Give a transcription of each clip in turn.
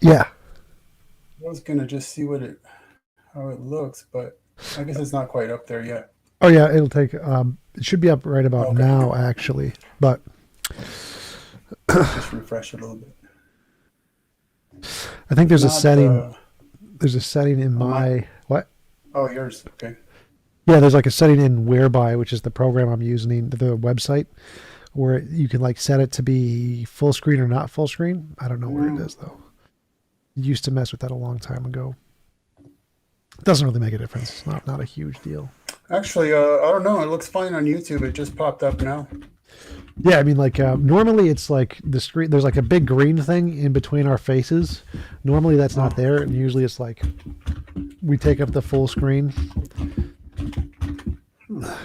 Yeah. I was gonna just see how it looks, but I guess it's not quite up there yet. Oh yeah, it'll take. It should be up right about Okay, now, actually. But just refresh it a little bit. I think If there's a not, setting. There's a setting in on my my what? oh yours. Okay. Yeah, there's like a setting in Whereby, which is the program I'm using, the website, where you can like set it to be full screen or not full screen. I don't know where it Mm. is though. Used to mess with that a long time ago. It doesn't really make a difference. It's not a huge deal. Actually, I don't know. It looks fine on YouTube. It just popped up now. Yeah, I mean, like normally it's like the screen. There's like a big green thing in between our faces. Normally that's not Oh, there, and usually it's like we take up the full screen. I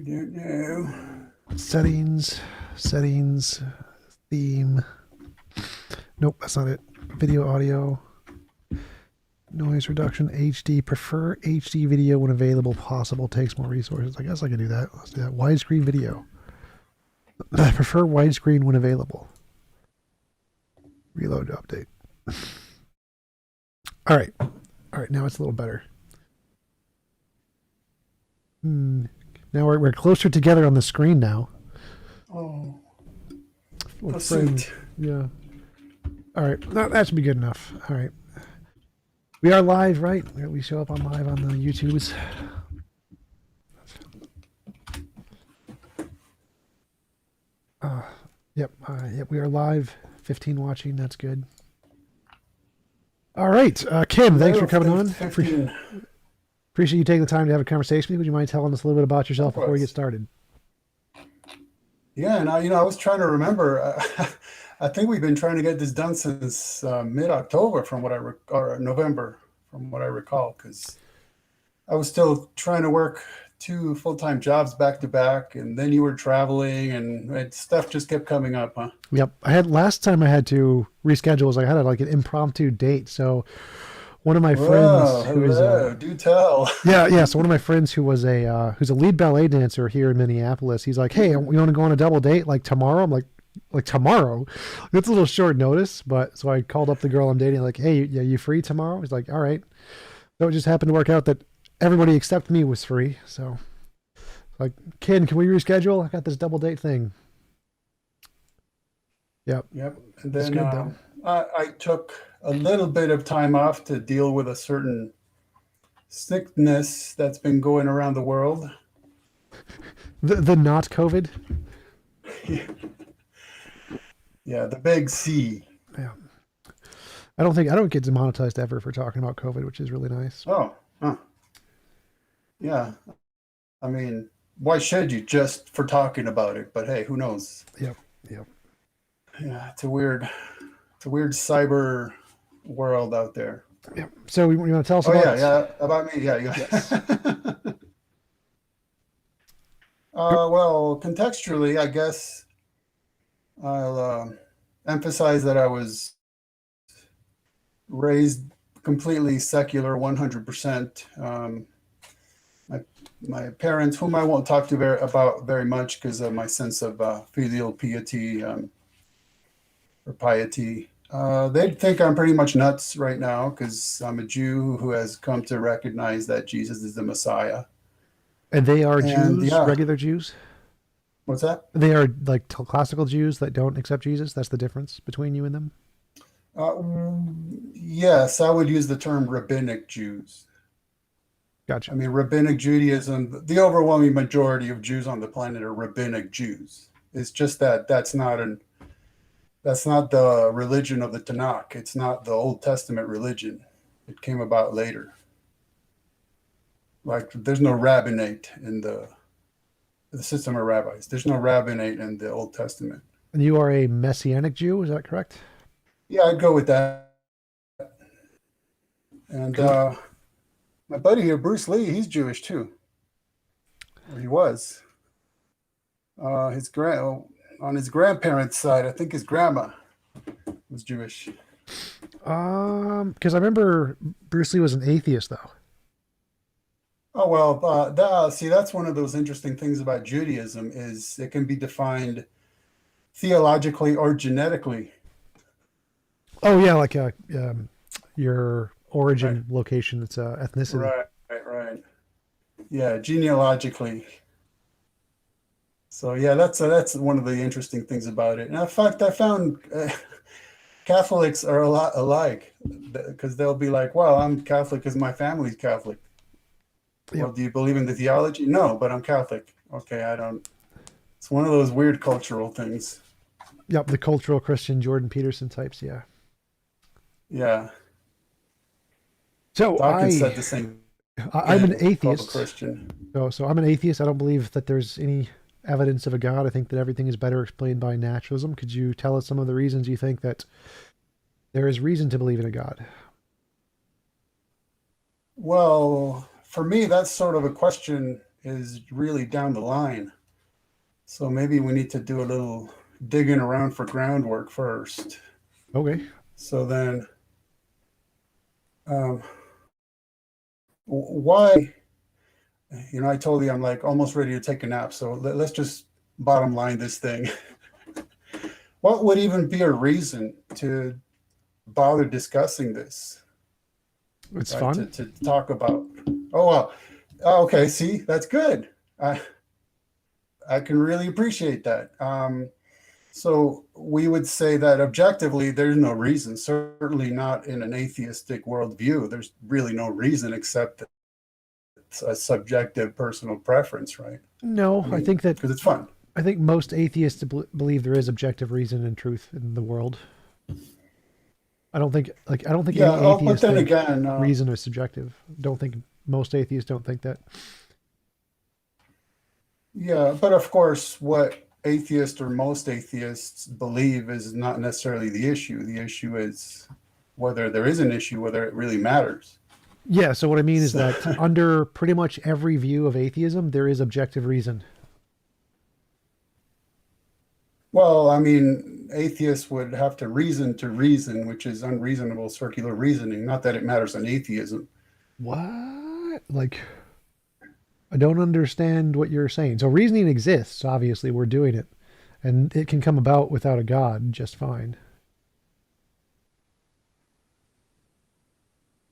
don't know. Settings, settings, theme. Nope, that's not it. Video, audio, noise reduction, HD. Prefer HD video when available. Possible takes more resources. I guess I can do that. Let's do that. Widescreen video. I prefer widescreen when available. Reload to update. All right. All right. Now it's a little better. Now we're closer together on the screen now. Oh, With how friends. sweet. Yeah. All right. That should be good enough. All right. We are live, right? We show up on live on the YouTubes. Yep. Yep. We are live. 15 watching. That's good. All right. Kim, thanks for coming on. 15. Appreciate you taking the time to have a conversation with me. Would you mind telling us a little bit about yourself before we get Likewise. started? Yeah, and I was trying to remember. I think we've been trying to get this done since mid-October, or November, from what I recall, because I was still trying to work two full-time jobs back to back, and then you were traveling, and stuff just kept coming up, huh? Yep. Last time I had to reschedule was I had like an impromptu date. So one of my friends Whoa, who is hello, do tell. yeah. So one of my friends who's a lead ballet dancer here in Minneapolis. He's like, hey, we want to go on a double date like tomorrow. I'm like tomorrow? That's a little short notice, but so I called up the girl I'm dating, like, hey, yeah, you free tomorrow? He's like, all right. So it just happened to work out that everybody except me was free. So like, Ken, can we reschedule? I got this double date thing. Yep. Yep. And It's then good though. I took a little bit of time off to deal with a certain sickness that's been going around the world. The not COVID. Yeah, the big C. Yeah. I don't get demonetized ever for talking about COVID, which is really nice. Oh, huh. Yeah. I mean, why should you just for talking about it? But hey, who knows? Yep. Yep. Yeah, it's a weird cyber world out there. Yep. So you want to tell us Oh yeah, about? yeah, about me. Yeah, Yes. well, contextually, I guess I'll emphasize that I was raised completely secular, 100%. My my parents, whom I won't talk to about very much because of my sense of filial piety or piety. They'd think I'm pretty much nuts right now because I'm a Jew who has come to recognize that Jesus is the Messiah. And they are And Jews, yeah, regular Jews. what's that? They are like classical Jews that don't accept Jesus. That's the difference between you and them. Yes, I would use the term rabbinic Jews. I Gotcha. mean, rabbinic Judaism, the overwhelming majority of Jews on the planet are rabbinic Jews. It's just that that's not the religion of the Tanakh. It's not the Old Testament religion. It came about later. Like there's no rabbinate in the system of rabbis. There's no rabbinate in the Old Testament. And you are a Messianic Jew, is that correct? Yeah, I'd go with that. And Cool. my buddy here, Bruce Lee, he's Jewish too, or he was. His grand on his grandparents' side, I think his grandma was Jewish. Because I remember Bruce Lee was an atheist though. Oh well, see, that's one of those interesting things about Judaism is it can be defined theologically or genetically. Oh yeah, like your Right, origin location. It's ethnicity. right. Yeah, genealogically. So yeah, that's one of the interesting things about it. And in fact, I found Catholics are a lot alike because they'll be like, "Well, I'm Catholic because my family's Catholic." Yep. Well, do you believe in the theology? No, but I'm Catholic. Okay, I don't. It's one of those weird cultural things. Yep. The cultural Christian Jordan Peterson types. Yeah. Yeah, So Dawkins said the same I'm an thing. Called a atheist. Christian. So I'm an atheist. I don't believe that there's any evidence of a God. I think that everything is better explained by naturalism. Could you tell us some of the reasons you think that there is reason to believe in a God? Well, for me, that sort of a question is really down the line. So maybe we need to do a little digging around for groundwork first. Okay. So then, um, why? I told you I'm like almost ready to take a nap. So let's just bottom line this thing. What would even be a reason to bother discussing this, It's right? fun. To talk about. Oh, well. Oh, okay. See, that's good. I can really appreciate that. So we would say that objectively, there's no reason, certainly not in an atheistic worldview. There's really no reason except that it's a subjective personal preference, right? No, I I mean, think that because it's fun. I think most atheists believe there is objective reason and truth in the world. I don't think Yeah. any Oh, but atheists then think again, reason is subjective. Don't think most atheists don't think that. yeah, but of course, what atheists or most atheists believe is not necessarily the issue. The issue is whether there is an issue, whether it really matters. Yeah, so what I mean is So, that under pretty much every view of atheism, there is objective reason. well, I mean, atheists would have to reason, which is unreasonable circular reasoning. Not that it matters in atheism. What? Like, I don't understand what you're saying. So reasoning exists, obviously, we're doing it, and it can come about without a God just fine.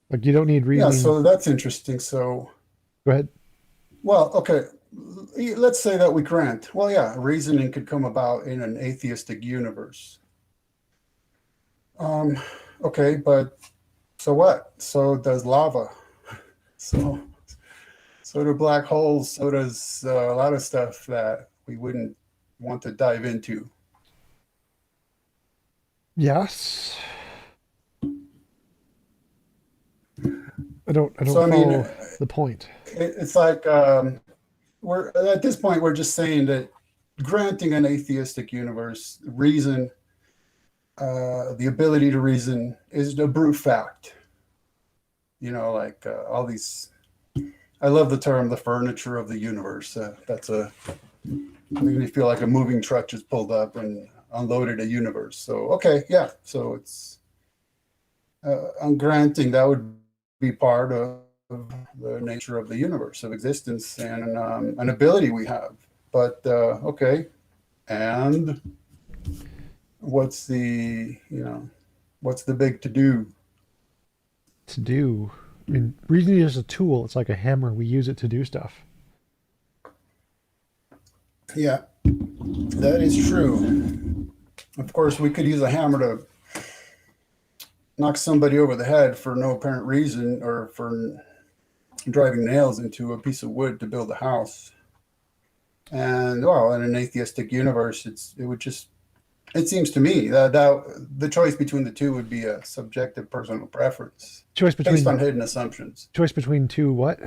Like, you don't need Yeah, reasoning. so that's interesting. So, Go ahead. well, okay, let's say that we grant, well, yeah, reasoning could come about in an atheistic universe. Um, okay, but so what? So does lava. So so do black holes. So does a lot of stuff that we wouldn't want to dive into. Yes. I So don't I mean, follow the point. it's like we're at this point we're just saying that granting an atheistic universe reason, the ability to reason is a brute fact. Like all these. I love the term "the furniture of the universe." That's a Made me feel like a moving truck just pulled up and unloaded a universe. So okay, yeah. So it's I'm granting that would be part of the nature of the universe of existence and an ability we have. But okay, and what's what's the big to do? To do. I mean, reasoning is just a tool. It's like a hammer. We use it to do stuff. Yeah, that is true. Of course, we could use a hammer to knock somebody over the head for no apparent reason or for driving nails into a piece of wood to build a house. And well, in an atheistic universe, it seems to me that the choice between the two would be a subjective personal preference Choice based between on hidden assumptions. choice between two what?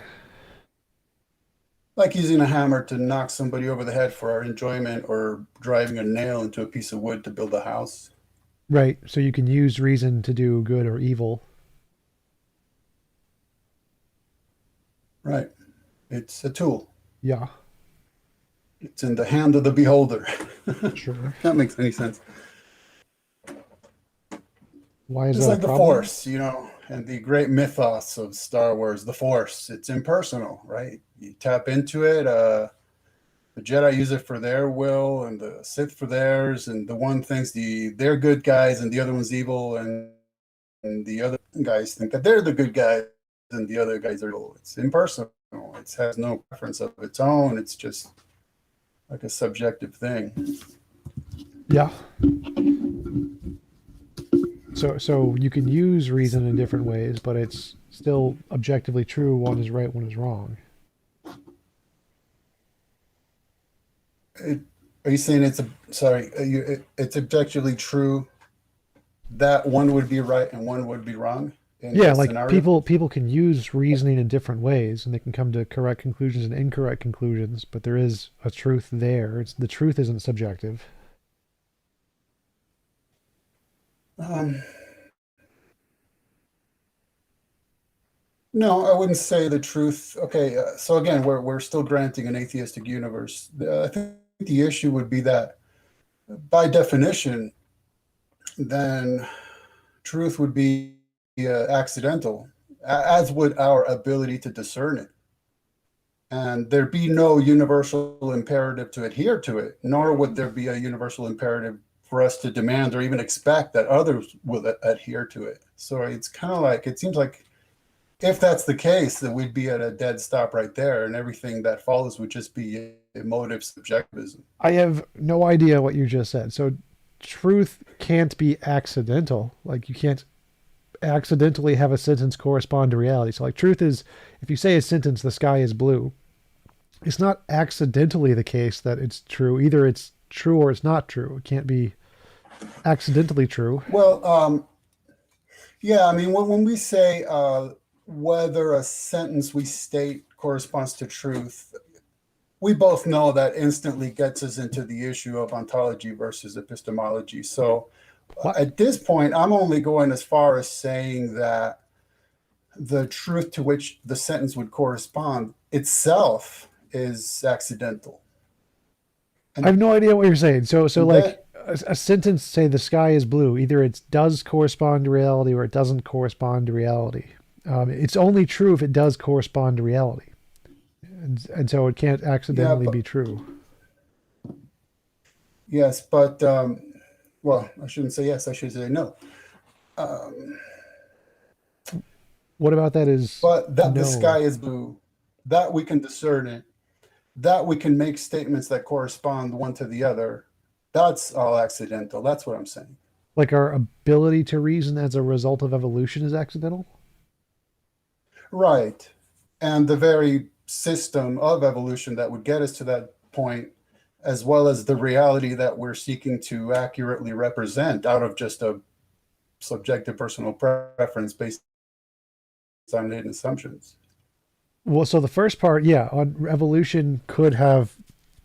Like using a hammer to knock somebody over the head for our enjoyment or driving a nail into a piece of wood to build a house. Right. So you can use reason to do good or evil. Right. It's a tool. Yeah. It's in the hand of the beholder. Sure. That makes any sense. Why is It's that a like the problem? Force, and the great mythos of Star Wars, the Force. It's impersonal, right? You tap into it. The Jedi use it for their will, and the Sith for theirs, and the one thinks they're good guys, and the other one's evil, and the other guys think that they're the good guys and the other guys are evil. It's impersonal. It has no preference of its own. It's just like a subjective thing. Yeah. So you can use reason in different ways, but it's still objectively true. One is right, one is wrong. Are you saying it's objectively true that one would be right and one would be wrong in Yeah, this like scenario? people can use reasoning in different ways, and they can come to correct conclusions and incorrect conclusions. But there is a truth there. The truth isn't subjective. Um, no, I wouldn't say the truth. Okay, so again, we're still granting an atheistic universe. I think the issue would be that, by definition, then truth would be accidental, as would our ability to discern it. And there'd be no universal imperative to adhere to it, nor would there be a universal imperative for us to demand or even expect that others will adhere to it. So it's kind of like, it seems like if that's the case, then we'd be at a dead stop right there, and everything that follows would just be emotive subjectivism. I have no idea what you just said. So truth can't be accidental. Like you can't accidentally have a sentence correspond to reality. So like truth is, if you say a sentence, the sky is blue, it's not accidentally the case that it's true. Either it's true or it's not true. It can't be accidentally true. Well, yeah, I mean, when we say whether a sentence we state corresponds to truth, we both know that instantly gets us into the issue of ontology versus epistemology. So What? at this point, I'm only going as far as saying that the truth to which the sentence would correspond itself is accidental. I have And, no idea what you're saying. So and like that, a sentence say the sky is blue. Either it does correspond to reality or it doesn't correspond to reality. It's only true if it does correspond to reality, and so it can't yeah, accidentally but be true. yes, but well, I shouldn't say yes, I should say no. Um, What about that is but that the sky no? is blue, that we can discern it, that we can make statements that correspond one to the other, that's all accidental. That's what I'm saying. Like our ability to reason as a result of evolution is accidental? Right. And the very system of evolution that would get us to that point, as well as the reality that we're seeking to accurately represent out of just a subjective personal preference based on hidden assumptions. Well, so the first part, yeah, on evolution could have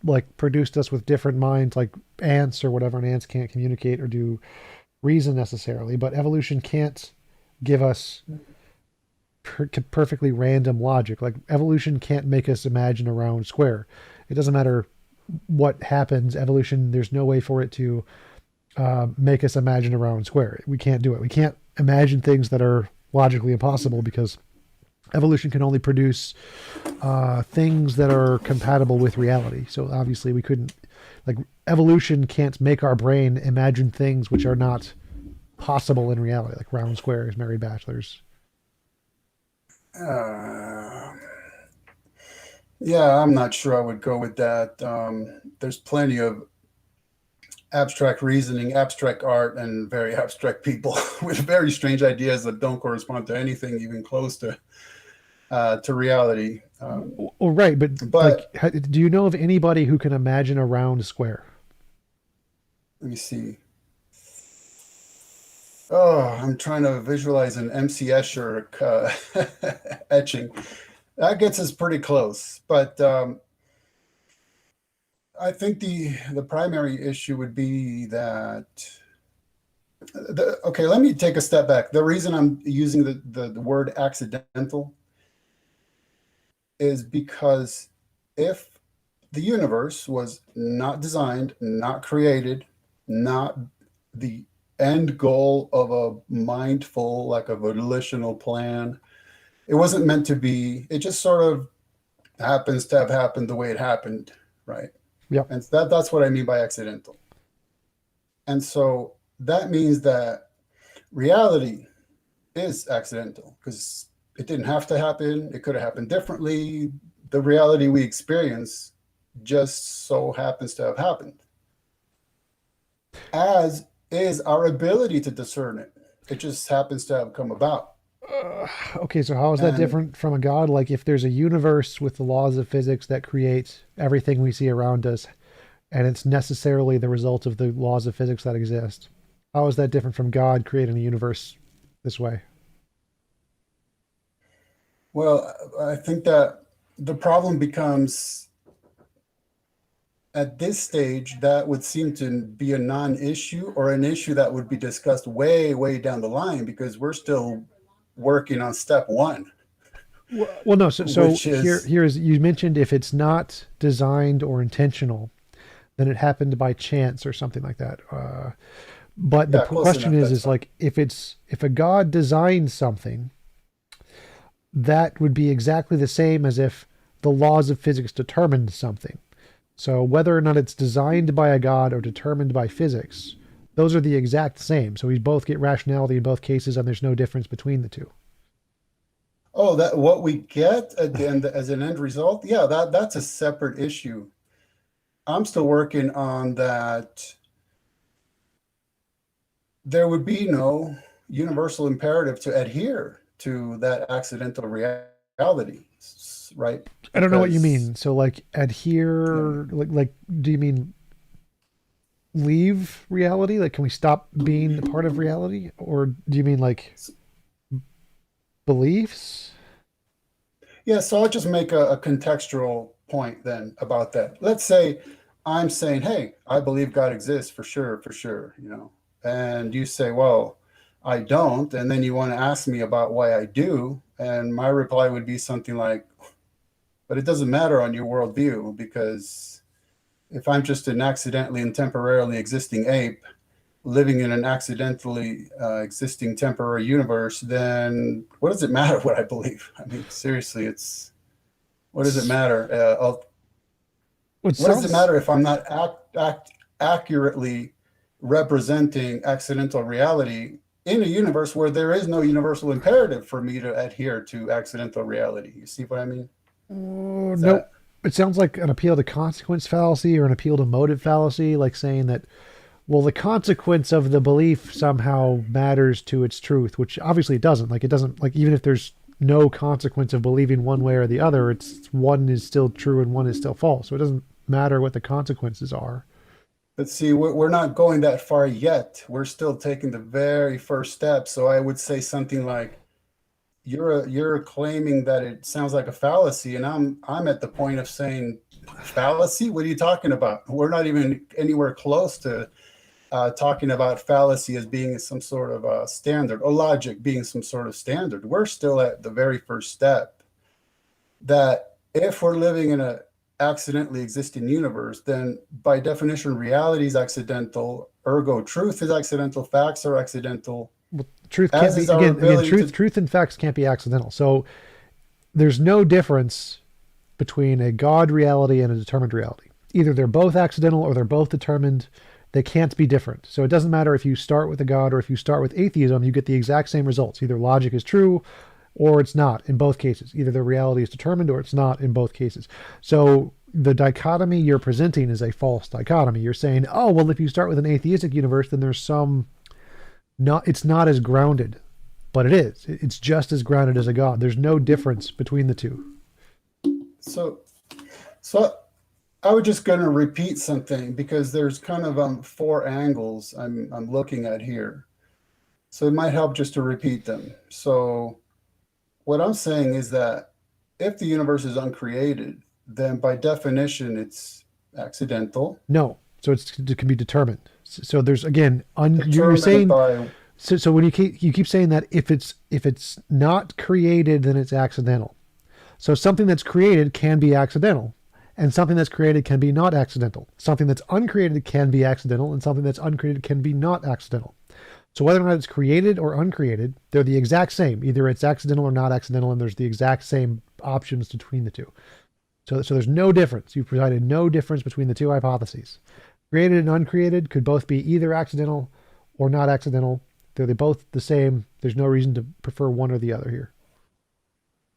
like produced us with different minds, like ants or whatever, and ants can't communicate or do reason necessarily, but evolution can't give us perfectly random logic. Like evolution can't make us imagine a round square. It doesn't matter what happens. Evolution, there's no way for it to make us imagine a round square. We can't do it. We can't imagine things that are logically impossible because evolution can only produce things that are compatible with reality. So obviously we couldn't, like evolution can't make our brain imagine things which are not possible in reality, like round squares, merry bachelors. Uh, yeah, I'm not sure I would go with that. There's plenty of abstract reasoning, abstract art, and very abstract people with very strange ideas that don't correspond to anything even close to reality. Well, right, but like, But do you know of anybody who can imagine a round square? let me see. Oh, I'm trying to visualize an MC Escher etching. That gets us pretty close, but I think the primary issue would be that. Okay, let me take a step back. The reason I'm using the word accidental is because if the universe was not designed, not created, not the end goal of a mindful, like a volitional plan, it wasn't meant to be. It just sort of happens to have happened the way it happened, right? Yeah. And that's what I mean by accidental. And so that means that reality is accidental because it didn't have to happen. It could have happened differently. The reality we experience just so happens to have happened, as is our ability to discern it. It just happens to have come about. Okay, so how is that And different from a God? Like if there's a universe with the laws of physics that create everything we see around us, and it's necessarily the result of the laws of physics that exist, how is that different from God creating a universe this way? well, I think that the problem becomes at this stage that would seem to be a non-issue or an issue that would be discussed way, way down the line because we're still working on step one, Well, no. So which is here's you mentioned if it's not designed or intentional, then it happened by chance or something like that. But the yeah, close question enough. That's is fine. like if a God designed something, that would be exactly the same as if the laws of physics determined something. So whether or not it's designed by a God or determined by physics, those are the exact same. So we both get rationality in both cases, and there's no difference between the two. Oh, that what we get at the end as an end result, yeah, that's a separate issue. I'm still working on that. There would be no universal imperative to adhere to that accidental reality, right? I don't know what you Because mean. So like yeah, adhere, like do you mean leave reality? Like can we stop being a part of reality, or do you mean like beliefs? yeah. So I'll just make a contextual point then about that. Let's say I'm saying, hey, I believe God exists for sure, and you say, well, I don't, and then you want to ask me about why I do, and my reply would be something like, but it doesn't matter on your worldview because if I'm just an accidentally and temporarily existing ape living in an accidentally existing temporary universe, then what does it matter what I believe? I mean, seriously, it's what does it matter? What What does it sounds matter if I'm not accurately representing accidental reality in a universe where there is no universal imperative for me to adhere to accidental reality? You see what I mean? Oh, Is nope. that It sounds like an appeal to consequence fallacy or an appeal to motive fallacy, like saying that, well, the consequence of the belief somehow matters to its truth, which obviously it doesn't. Like, it doesn't, like, even if there's no consequence of believing one way or the other, it's one is still true and one is still false. So it doesn't matter what the consequences are. But see, we're not going that far yet. We're still taking the very first step. So I would say something like, you're claiming that it sounds like a fallacy, and I'm at the point of saying, fallacy? What are you talking about? We're not even anywhere close to talking about fallacy as being some sort of a standard or logic being some sort of standard. We're still at the very first step that if we're living in a accidentally existing universe, then by definition, reality is accidental, ergo truth is accidental, facts are accidental, Well, truth can't as be, is our again, ability to. truth and facts can't be accidental. So there's no difference between a God reality and a determined reality. Either they're both accidental or they're both determined. They can't be different. So it doesn't matter if you start with a God or if you start with atheism, you get the exact same results. Either logic is true or it's not in both cases. Either the reality is determined or it's not in both cases. So the dichotomy you're presenting is a false dichotomy. You're saying, oh, well, if you start with an atheistic universe, then there's some not, it's not as grounded, but it is. It's just as grounded as a God. There's no difference between the two. So, so I was just going to repeat something because there's kind of four angles I'm looking at here. So it might help just to repeat them. So what I'm saying is that if the universe is uncreated, then by definition it's accidental, No. So it can be determined. So there's again, you're determined saying by. so when you keep saying that if it's not created, then it's accidental. So something that's created can be accidental, and something that's created can be not accidental. Something that's uncreated can be accidental, and something that's uncreated can be not accidental. So whether or not it's created or uncreated, they're the exact same. Either it's accidental or not accidental, and there's the exact same options between the two. So there's no difference. You've provided no difference between the two hypotheses. Created and uncreated could both be either accidental or not accidental, They're both the same. There's no reason to prefer one or the other here.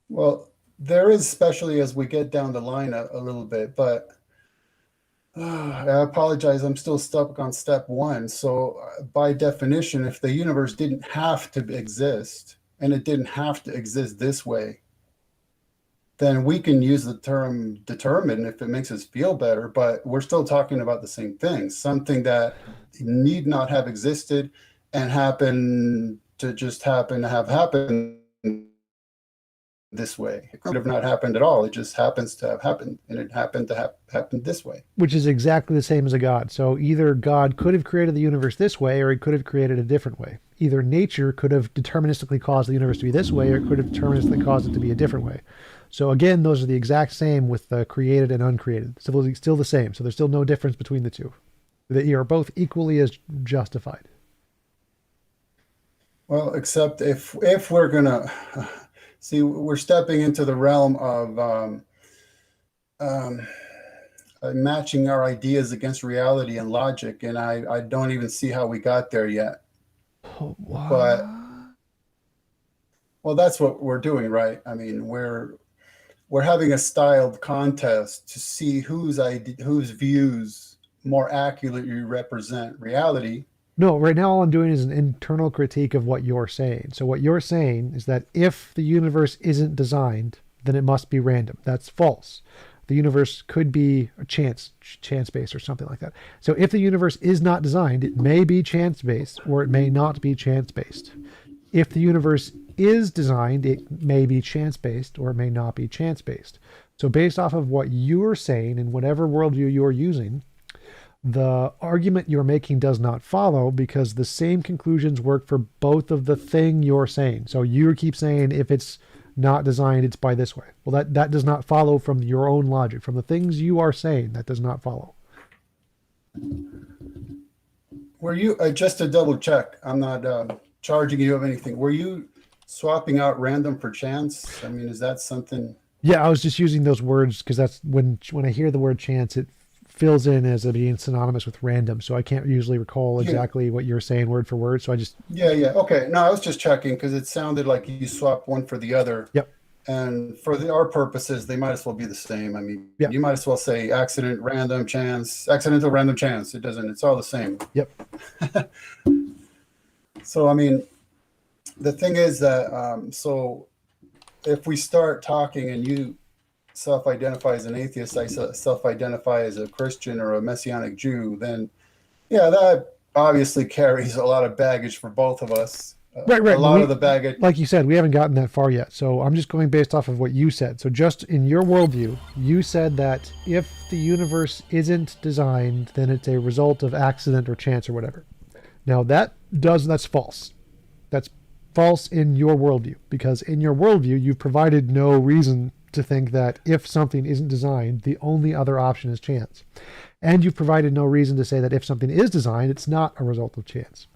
Well, there is, especially as we get down the line a little bit, but I apologize. I'm still stuck on step one. So, by definition, if the universe didn't have to exist and it didn't have to exist this way, then we can use the term determined if it makes us feel better, but we're still talking about the same thing, something that need not have existed and happen to have happened this way. It could have not happened at all. It just happens to have happened, and it happened to have happened this way. Which is exactly the same as a God. So either God could have created the universe this way, or he could have created a different way. Either nature could have deterministically caused the universe to be this way, or it could have deterministically caused it to be a different way. So again, those are the exact same with the created and uncreated. Still the same. So there's still no difference between the two. They are both equally as justified. Well, except if we're gonna see, we're stepping into the realm of matching our ideas against reality and logic, and I don't even see how we got there yet. What? But well, that's what we're doing, right? I mean, we're having a styled contest to see whose views more accurately represent reality. No, right now all I'm doing is an internal critique of what you're saying. So what you're saying is that if the universe isn't designed, then it must be random. That's false. The universe could be a chance-based or something like that. So if the universe is not designed, it may be chance-based or it may not be chance-based. If the universe is designed, it may be chance-based or it may not be chance-based. So based off of what you're saying and whatever worldview you're using, the argument you're making does not follow because the same conclusions work for both of the thing you're saying. So you keep saying if it's not designed, it's by this way. Well, that does not follow from your own logic. From the things you are saying, that does not follow. Were you, just to double check, I'm not charging you of anything. Were you swapping out random for chance? I mean, is that something? Yeah, I was just using those words because that's when I hear the word chance, it fills in as being synonymous with random. So I can't usually recall exactly what you're saying word for word. So I just. Yeah. Okay. No, I was just checking because it sounded like you swapped one for the other. Yep. And for our purposes, they might as well be the same. I mean, Yep. You might as well say accidental random chance. It doesn't, it's all the same. Yep. So, I mean, the thing is that, so if we start talking and you self-identify as an atheist, I self-identify as a Christian or a Messianic Jew, then yeah, that obviously carries a lot of baggage for both of us. Right. A lot of the baggage. Like you said, we haven't gotten that far yet. So I'm just going based off of what you said. So just in your worldview, you said that if the universe isn't designed, then it's a result of accident or chance or whatever. Now that's false. That's false in your worldview, because in your worldview, you've provided no reason to think that if something isn't designed, the only other option is chance. And you've provided no reason to say that if something is designed, it's not a result of chance.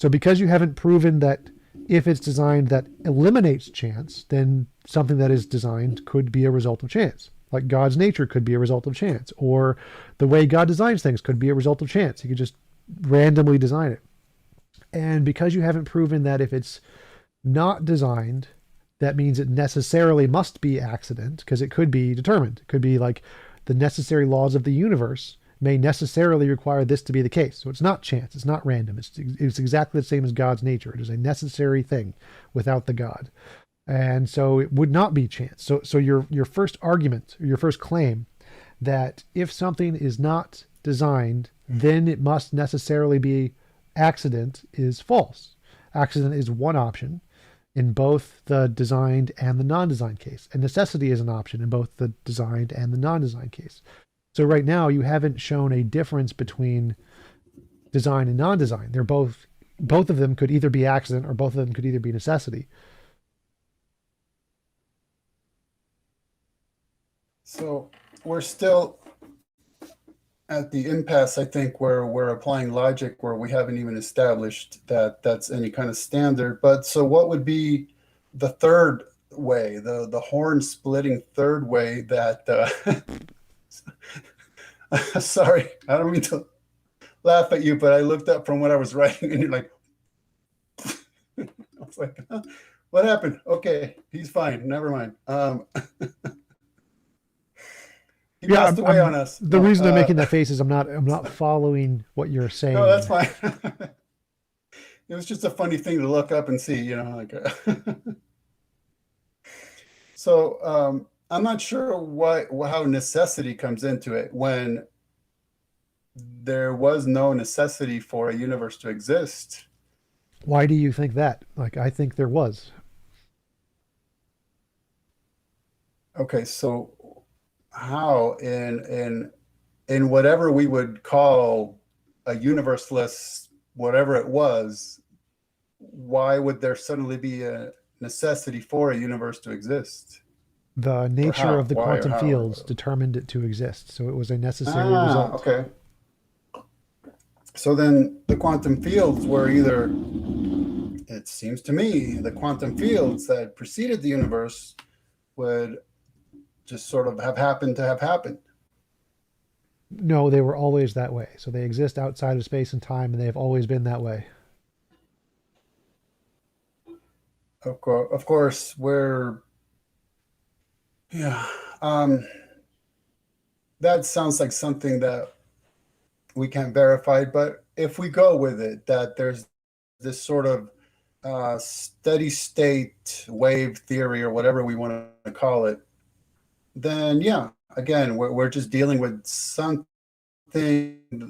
So because you haven't proven that if it's designed that eliminates chance, then something that is designed could be a result of chance. Like God's nature could be a result of chance, or the way God designs things could be a result of chance. He could just randomly design it. And because you haven't proven that if it's not designed, that means it necessarily must be accident, because it could be determined. It could be like the necessary laws of the universe may necessarily require this to be the case. So it's not chance. It's not random. It's exactly the same as God's nature. It is a necessary thing without the God. And so it would not be chance. So your first argument, or your first claim that if something is not designed, then it must necessarily be accident is false. Accident is one option in both the designed and the non-designed case. And necessity is an option in both the designed and the non-designed case. So right now you haven't shown a difference between design and non-design. They're both of them could either be accident or both of them could either be necessity. So we're still at the impasse, I think, where we're applying logic where we haven't even established that that's any kind of standard. But so what would be the third way, the horn splitting third way that sorry, I don't mean to laugh at you, but I looked up from what I was writing and you're like It's like, huh? What happened? Okay, he's fine. Never mind. He Yeah, passed away on us. the No, reason I'm making that face is I'm not following what you're no, that's saying. fine. It was just a funny thing to look up and see, like. So I'm not sure how necessity comes into it when there was no necessity for a universe to exist. Why do you think that? Like, I think there was. Okay, so how in whatever we would call a universeless whatever it was, why would there suddenly be a necessity for a universe to exist? The Or nature of how? the Why or quantum how? fields determined it to exist, so it was a necessary result. Okay. So then the quantum fields were either, it seems to me, the quantum fields that preceded the universe would just sort of have happened to have happened. No, they were always that way. So they exist outside of space and time, and they have always been that way. Of course, yeah, that sounds like something that we can't verify, but if we go with it, that there's this sort of steady state wave theory or whatever we want to call it, then yeah, again, we're just dealing with something,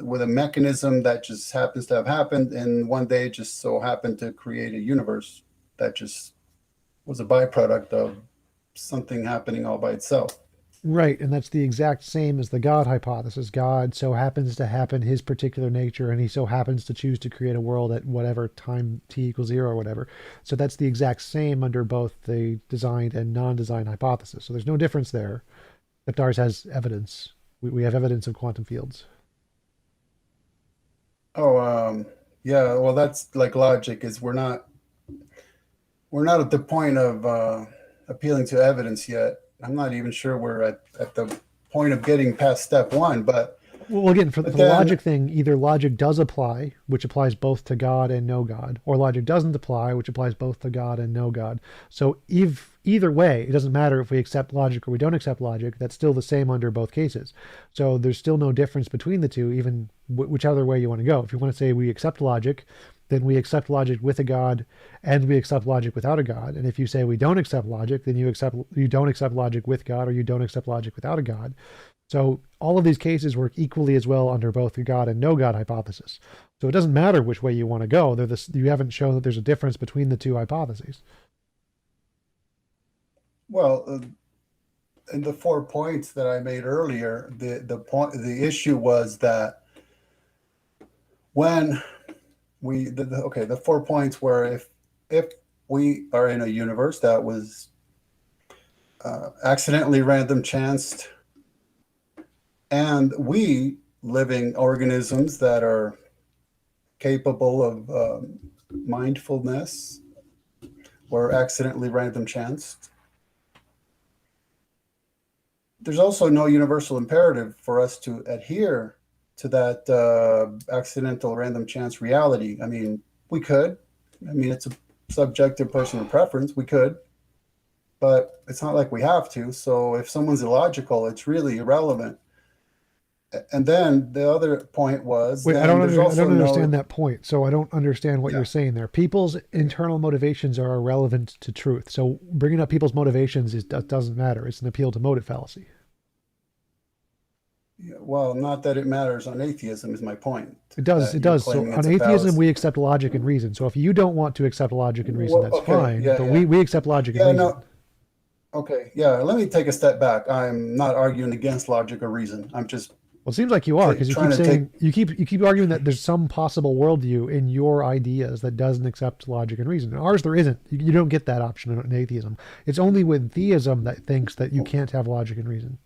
with a mechanism that just happens to have happened, and one day just so happened to create a universe that just was a byproduct of something happening all by itself. Right, and that's the exact same as the God hypothesis. God so happens to happen his particular nature, and he so happens to choose to create a world at whatever time t equals zero or whatever. So that's the exact same under both the designed and non-designed hypothesis. So there's no difference there, except ours has evidence. We have evidence of quantum fields. Oh, yeah. Well, that's like logic. Is we're not at the point of appealing to evidence yet. I'm not even sure we're at the point of getting past step one. Well, again, for But the logic then, thing, either logic does apply, which applies both to God and no God, or logic doesn't apply, which applies both to God and no God. So if either way, it doesn't matter if we accept logic or we don't accept logic, that's still the same under both cases. So there's still no difference between the two, even whichever way you want to go. If you want to say we accept logic, then we accept logic with a God and we accept logic without a God. And if you say we don't accept logic, then you don't accept logic with God or you don't accept logic without a God. So all of these cases work equally as well under both the God and no God hypothesis. So it doesn't matter which way you want to go. You haven't shown that there's a difference between the two hypotheses. well, in the 4 points that I made earlier, the issue was that when the 4 points were if we are in a universe that was accidentally random chanced, and we living organisms that are capable of mindfulness were accidentally random chanced. There's also no universal imperative for us to adhere to that accidental random chance reality. I mean, we could. I mean, it's a subjective personal preference. We could, but it's not like we have to. So if someone's illogical, it's really irrelevant. And then the other point was Wait, then there's I also don't understand no, that point. So I don't understand what yeah. you're saying there. People's internal motivations are irrelevant to truth. So bringing up people's motivations doesn't matter. It's an appeal to motive fallacy. Yeah, well, not that it matters on atheism is my point. It does. That It you're does. So claiming on it's a atheism, we fallacy. accept logic and reason. So if you don't want to accept logic and reason, Well, that's okay, fine. yeah, But yeah, we accept logic and yeah. reason. No, okay, yeah. Let me take a step back. I'm not arguing against logic or reason. I'm just Well, it seems like you are because you trying keep to take. saying you keep arguing that there's some possible worldview in your ideas that doesn't accept logic and reason. In ours, there isn't. You don't get that option in atheism. It's only with theism that thinks that you can't have logic and reason.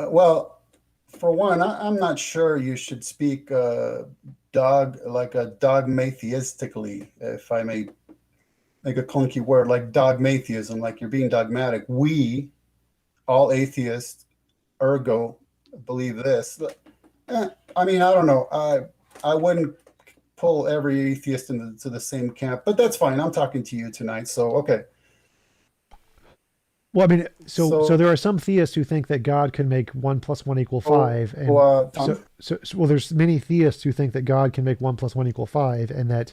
Well, for one, I'm not sure you should speak like a dogmatheistically, if I may make a clunky word, like dogmatheism, like you're being dogmatic. We, all atheists, ergo, believe this. I mean, I don't know. I wouldn't pull every atheist into the same camp, but that's fine. I'm talking to you tonight, so okay. Well, I mean, so So, there are some theists who think that God can make 1 + 1 = 5, and Tom, well, there's many theists who think that God can make 1 + 1 = 5, and that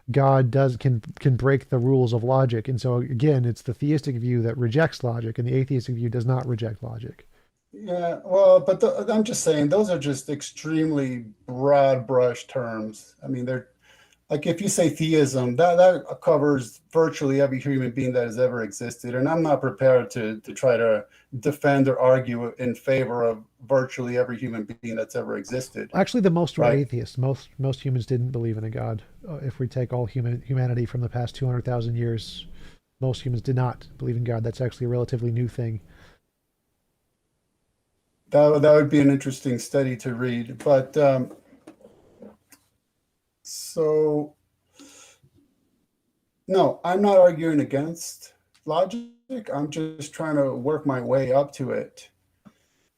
God can break the rules of logic. And so again, it's the theistic view that rejects logic, and the atheistic view does not reject logic. yeah, well, but I'm just saying those are just extremely broad brush terms. I mean, they're like if you say theism, that covers virtually every human being that has ever existed, and I'm not prepared to try to defend or argue in favor of virtually every human being that's ever existed, Actually, the most were right? atheists. Most humans didn't believe in a God. If we take all humanity from the past 200,000 years, most humans did not believe in God. That's actually a relatively new thing. That would be an interesting study to read. But so no, I'm not arguing against logic. I'm just trying to work my way up to it.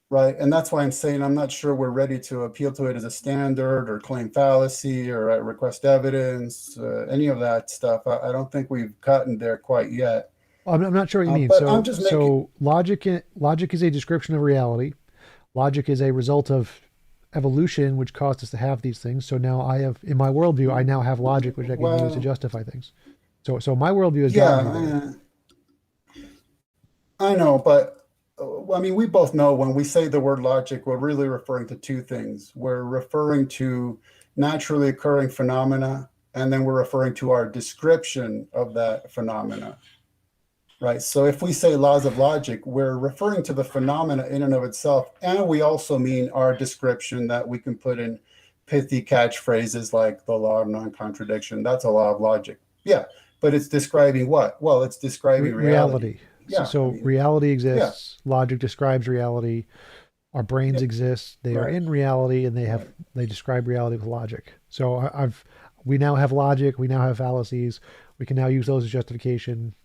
Right. And that's why I'm saying I'm not sure we're ready to appeal to it as a standard or claim fallacy or request evidence, any of that stuff. I don't think we've gotten there quite yet. I'm not sure what you mean. But I'm So just making, so logic is a description of reality. Logic is a result of evolution, which caused us to have these things. So now I have, in my worldview, I now have logic, which I can use to well, justify things. So my worldview has gotten me there. yeah, I know, but I mean, we both know when we say the word logic, we're really referring to two things. We're referring to naturally occurring phenomena, and then we're referring to our description of that phenomena. Right. So if we say laws of logic, we're referring to the phenomena in and of itself. And we also mean our description that we can put in pithy catchphrases like the law of non-contradiction. That's a law of logic. Yeah. But it's describing what? Well, it's describing reality. Reality. So, Yeah. I so mean, reality yeah. exists. Logic describes reality. Our brains Yeah. exist. They are Right. in reality, and Right. they describe reality with logic. So we now have logic. We now have fallacies. We can now use those as justification.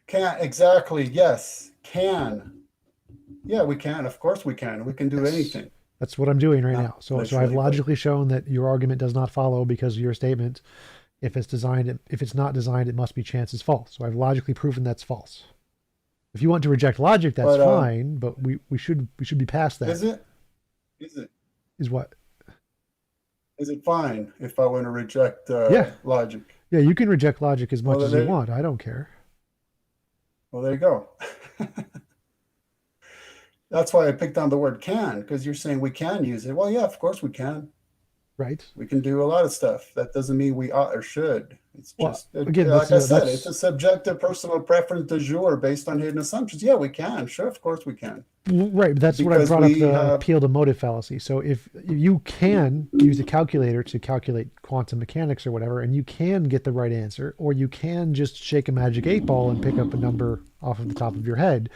Can exactly. Yes. Can. Yeah, we can. Of course we can. We can do That's anything. that's what I'm doing right Not now. So I've literally, but logically shown that your argument does not follow because of your statement. If it's not designed, it must be chance is false. So I've logically proven that's false. If you want to reject logic, that's but fine, but we should be past that. is it? Is it? Is what? Is it fine if I want to reject Yeah. logic? Yeah, you can reject logic as much Well, as you want. I don't care. well, there you go. That's why I picked on the word can, because you're saying we can use it. Well, yeah, of course we can. Right? We can do a lot of stuff. That doesn't mean we ought or should. It's Well, just, again, like I said, it's a that's subjective personal preference du jour based on hidden assumptions. Yeah, we can. Sure, of course we can. right. But that's what I Because brought up we the have, appeal to motive fallacy. So if you can use a calculator to calculate quantum mechanics or whatever, and you can get the right answer, or you can just shake a magic 8 ball and pick up a number off of the top of your head,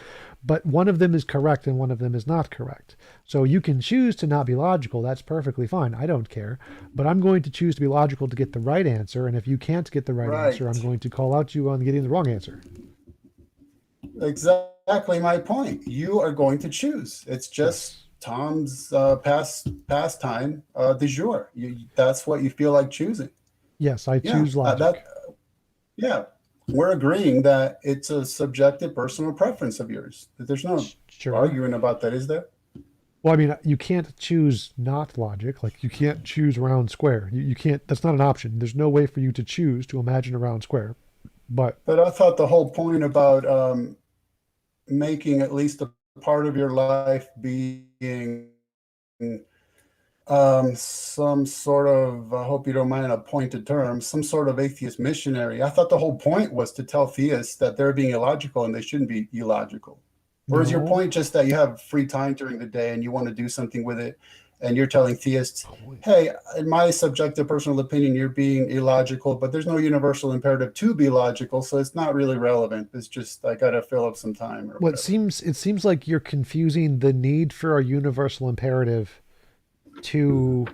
but one of them is correct and one of them is not correct. So you can choose to not be logical. That's perfectly fine. I don't care. But I'm going to choose to be logical to get the right answer. And if you can't get the right answer, I'm right. going to call out you on getting the wrong answer. Exactly my point. You are going to choose. It's just Yes. Tom's pastime du jour. That's what you feel like choosing. Yes, I Yeah, choose logic. yeah. We're agreeing that it's a subjective personal preference of yours. That there's no Sure. arguing about that, is there? Well, I mean, you can't choose not logic. Like, you can't choose round square. You can't, that's not an option. There's no way for you to choose to imagine a round square. But But I thought the whole point about making at least a part of your life being some sort of, I hope you don't mind a pointed term, some sort of atheist missionary. I thought the whole point was to tell theists that they're being illogical and they shouldn't be illogical. Or is your no. point just that you have free time during the day and you want to do something with it? And you're telling theists, Oh, wait. hey, in my subjective personal opinion, you're being illogical, but there's no universal imperative to be logical. So it's not really relevant. It's just, I got to fill up some time or Well, whatever. it seems like you're confusing the need for a universal imperative to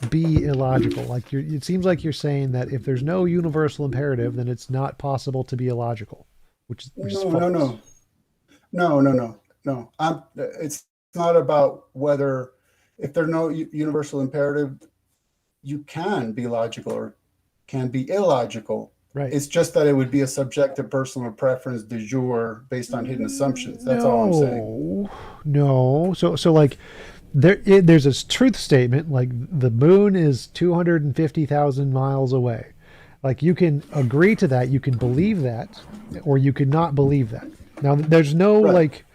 be illogical. Like, it seems like you're saying that if there's no universal imperative, then it's not possible to be illogical, which is No, no, false. no, no, no, no, no. It's not about whether, if there's no universal imperative, you can be logical or can be illogical. Right. It's just that it would be a subjective personal preference de jure based on hidden assumptions. That's all I'm saying. No. So like there's a truth statement like the moon is 250,000 miles away. Like you can agree to that, you can believe that, or you could not believe that. Now there's no Right. like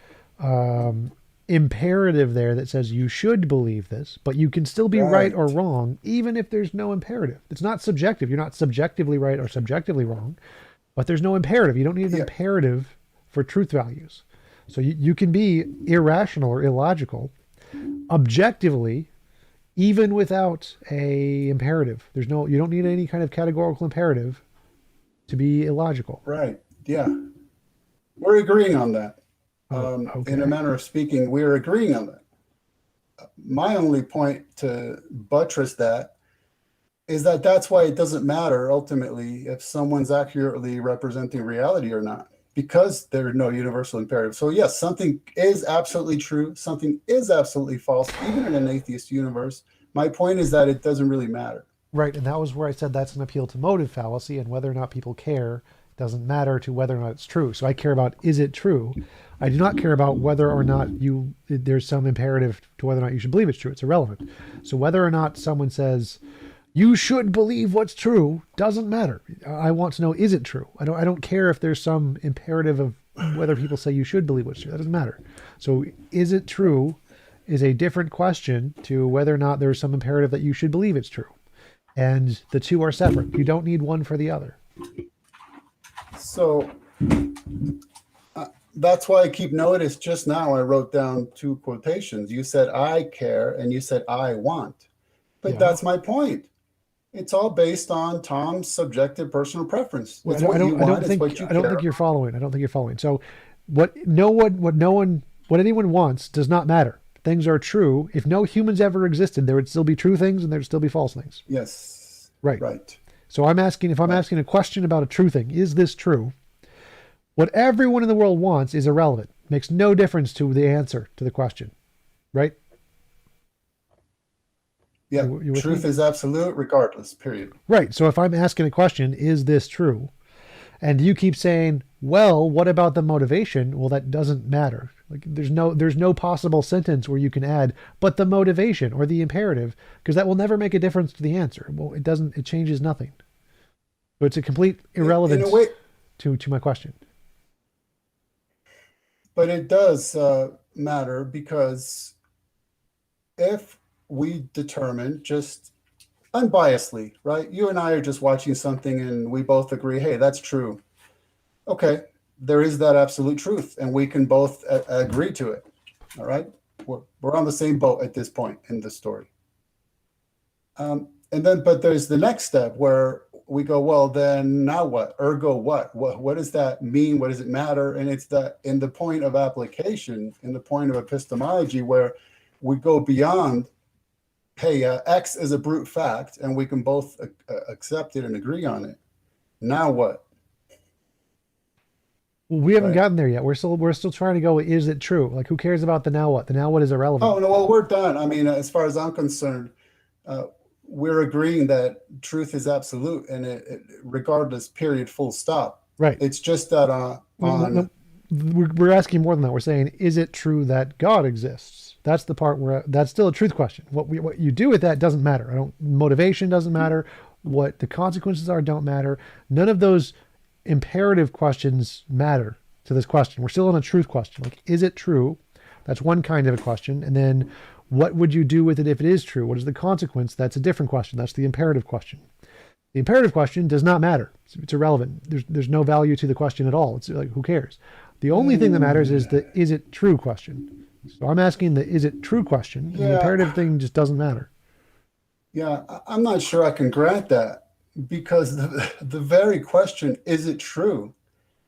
imperative there that says you should believe this, but you can still be right or Right. wrong even if there's no imperative. It's not subjective. You're not subjectively right or subjectively wrong, but there's no imperative. You don't need an Yeah. imperative for truth values. So you can be irrational or illogical objectively even without a imperative. You don't need any kind of categorical imperative to be illogical. Right. Yeah. We're agreeing on that. Oh, In a okay. manner of speaking, we're agreeing on that. My only point to buttress that is that that's why it doesn't matter ultimately if someone's accurately representing reality or not, because there's no universal imperative. So yes, something is absolutely true, something is absolutely false, even in an atheist universe. My point is that it doesn't really matter. Right, and that was where I said that's an appeal to motive fallacy, and whether or not people care doesn't matter to whether or not it's true. So I care about is it true. I do not care about whether or not there's some imperative to whether or not you should believe it's true. It's irrelevant. So whether or not someone says you should believe what's true doesn't matter. I want to know is it true. I don't care if there's some imperative of whether people say you should believe what's true. That doesn't matter. So is it true is a different question to whether or not there's some imperative that you should believe it's true. And the two are separate. You don't need one for the other. So that's why I keep notice. Just now I wrote down two quotations. You said I care and you said I want. But Yeah. that's my point. It's all based on Tom's subjective personal preference. It's I what you don't. I want. don't It's think. what you I don't care. think you're following. I don't think you're following. So, what no one, what anyone wants does not matter. Things are true. If no humans ever existed, there would still be true things and there'd still be false things. Yes. Right. Right. So I'm asking if I'm Right. asking a question about a true thing, is this true? What everyone in the world wants is irrelevant. Makes no difference to the answer to the question. Right? Yeah. You with Truth me? is absolute regardless, period. Right. So if I'm asking a question, is this true? And you keep saying, well, what about the motivation? Well, that doesn't matter. Like there's no possible sentence where you can add, but the motivation or the imperative, because that will never make a difference to the answer. Well, it changes nothing. So it's a complete In a irrelevance way, to my question. but it does matter because if we determine just unbiasedly, right? You and I are just watching something and we both agree, hey, that's true. Okay, there is that absolute truth, and we can both agree to it. All right, we're on the same boat at this point in the story. And then, but there's the next step where we go, well, then now what? Ergo, what does that mean? What does it matter? And it's that in the point of application, in the point of epistemology, where we go beyond, hey, X is a brute fact, and we can both accept it and agree on it. Now what? Well, we haven't Right. gotten there yet. We're still trying to go. Is it true? Like, who cares about the now what? The now what is irrelevant. Oh, no, well, we're done. I mean, as far as I'm concerned, uh, we're agreeing that truth is absolute and regardless, period, full stop. Right. It's just that No, we're asking more than that. We're saying, is it true that God exists? That's the part where that's still a truth question. What you do with that doesn't matter. Motivation doesn't matter. What the consequences are don't matter. None of those imperative questions matter to this question. We're still on a truth question. Like, is it true? That's one kind of a question. And then what would you do with it if it is true? What is the consequence? That's a different question. That's the imperative question. The imperative question does not matter. It's irrelevant. There's no value to the question at all. It's like, who cares? The only thing that matters is the is it true question. So I'm asking the is it true question, and the Yeah, imperative thing just doesn't matter. yeah, I'm not sure I can grant that because the very question, is it true,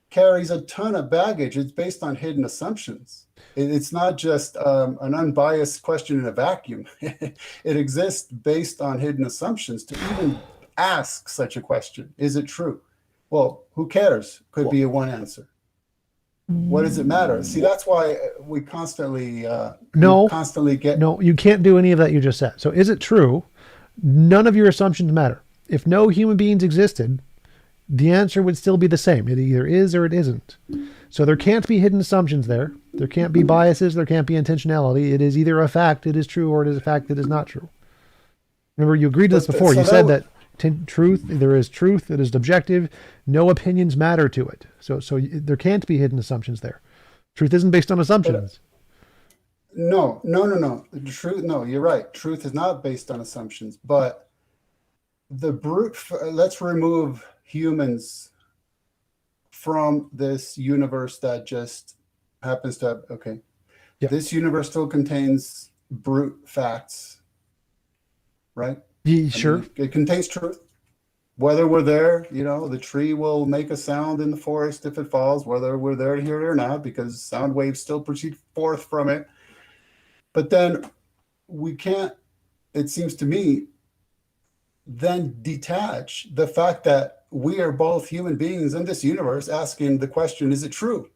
carries a ton of baggage. It's based on hidden assumptions. It's not just an unbiased question in a vacuum. It exists based on hidden assumptions. To even ask such a question, is it true? Well, who cares? Could be a one answer. What does it matter? See, that's why we constantly No, get. no, you can't do any of that you just said. So is it true? none of your assumptions matter. If no human beings existed, the answer would still be the same. It either is or it isn't. So there can't be hidden assumptions there. There can't be biases. There can't be intentionality. It is either a fact, it is true, or it is a fact that is not true. Remember, you agreed to this before. You said that truth, there is truth, it is objective, no opinions matter to it. So there can't be hidden assumptions there. Truth isn't based on assumptions. No. The truth, no, you're right. Truth is not based on assumptions, but let's remove humans from this universe that just happens to have, okay. Yeah. This universe still contains brute facts, right? Yeah, sure. It contains truth. Whether we're there, the tree will make a sound in the forest if it falls, whether we're there to hear it or not, because sound waves still proceed forth from it. But then we can't, it seems to me, then detach the fact that we are both human beings in this universe asking the question, is it true?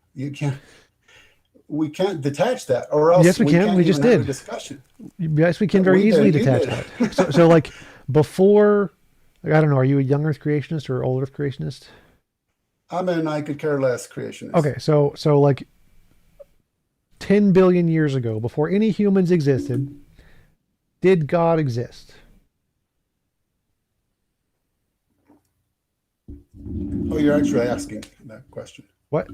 We can't detach that, or else yes, we can. We just did. Discussion. Yes, we can very easily detach that. So like before, I don't know, are you a young Earth creationist or old Earth creationist? I'm an I could care less creationist. Okay, so like 10 billion years ago, before any humans existed, did God exist? Oh, you're actually asking that question. What?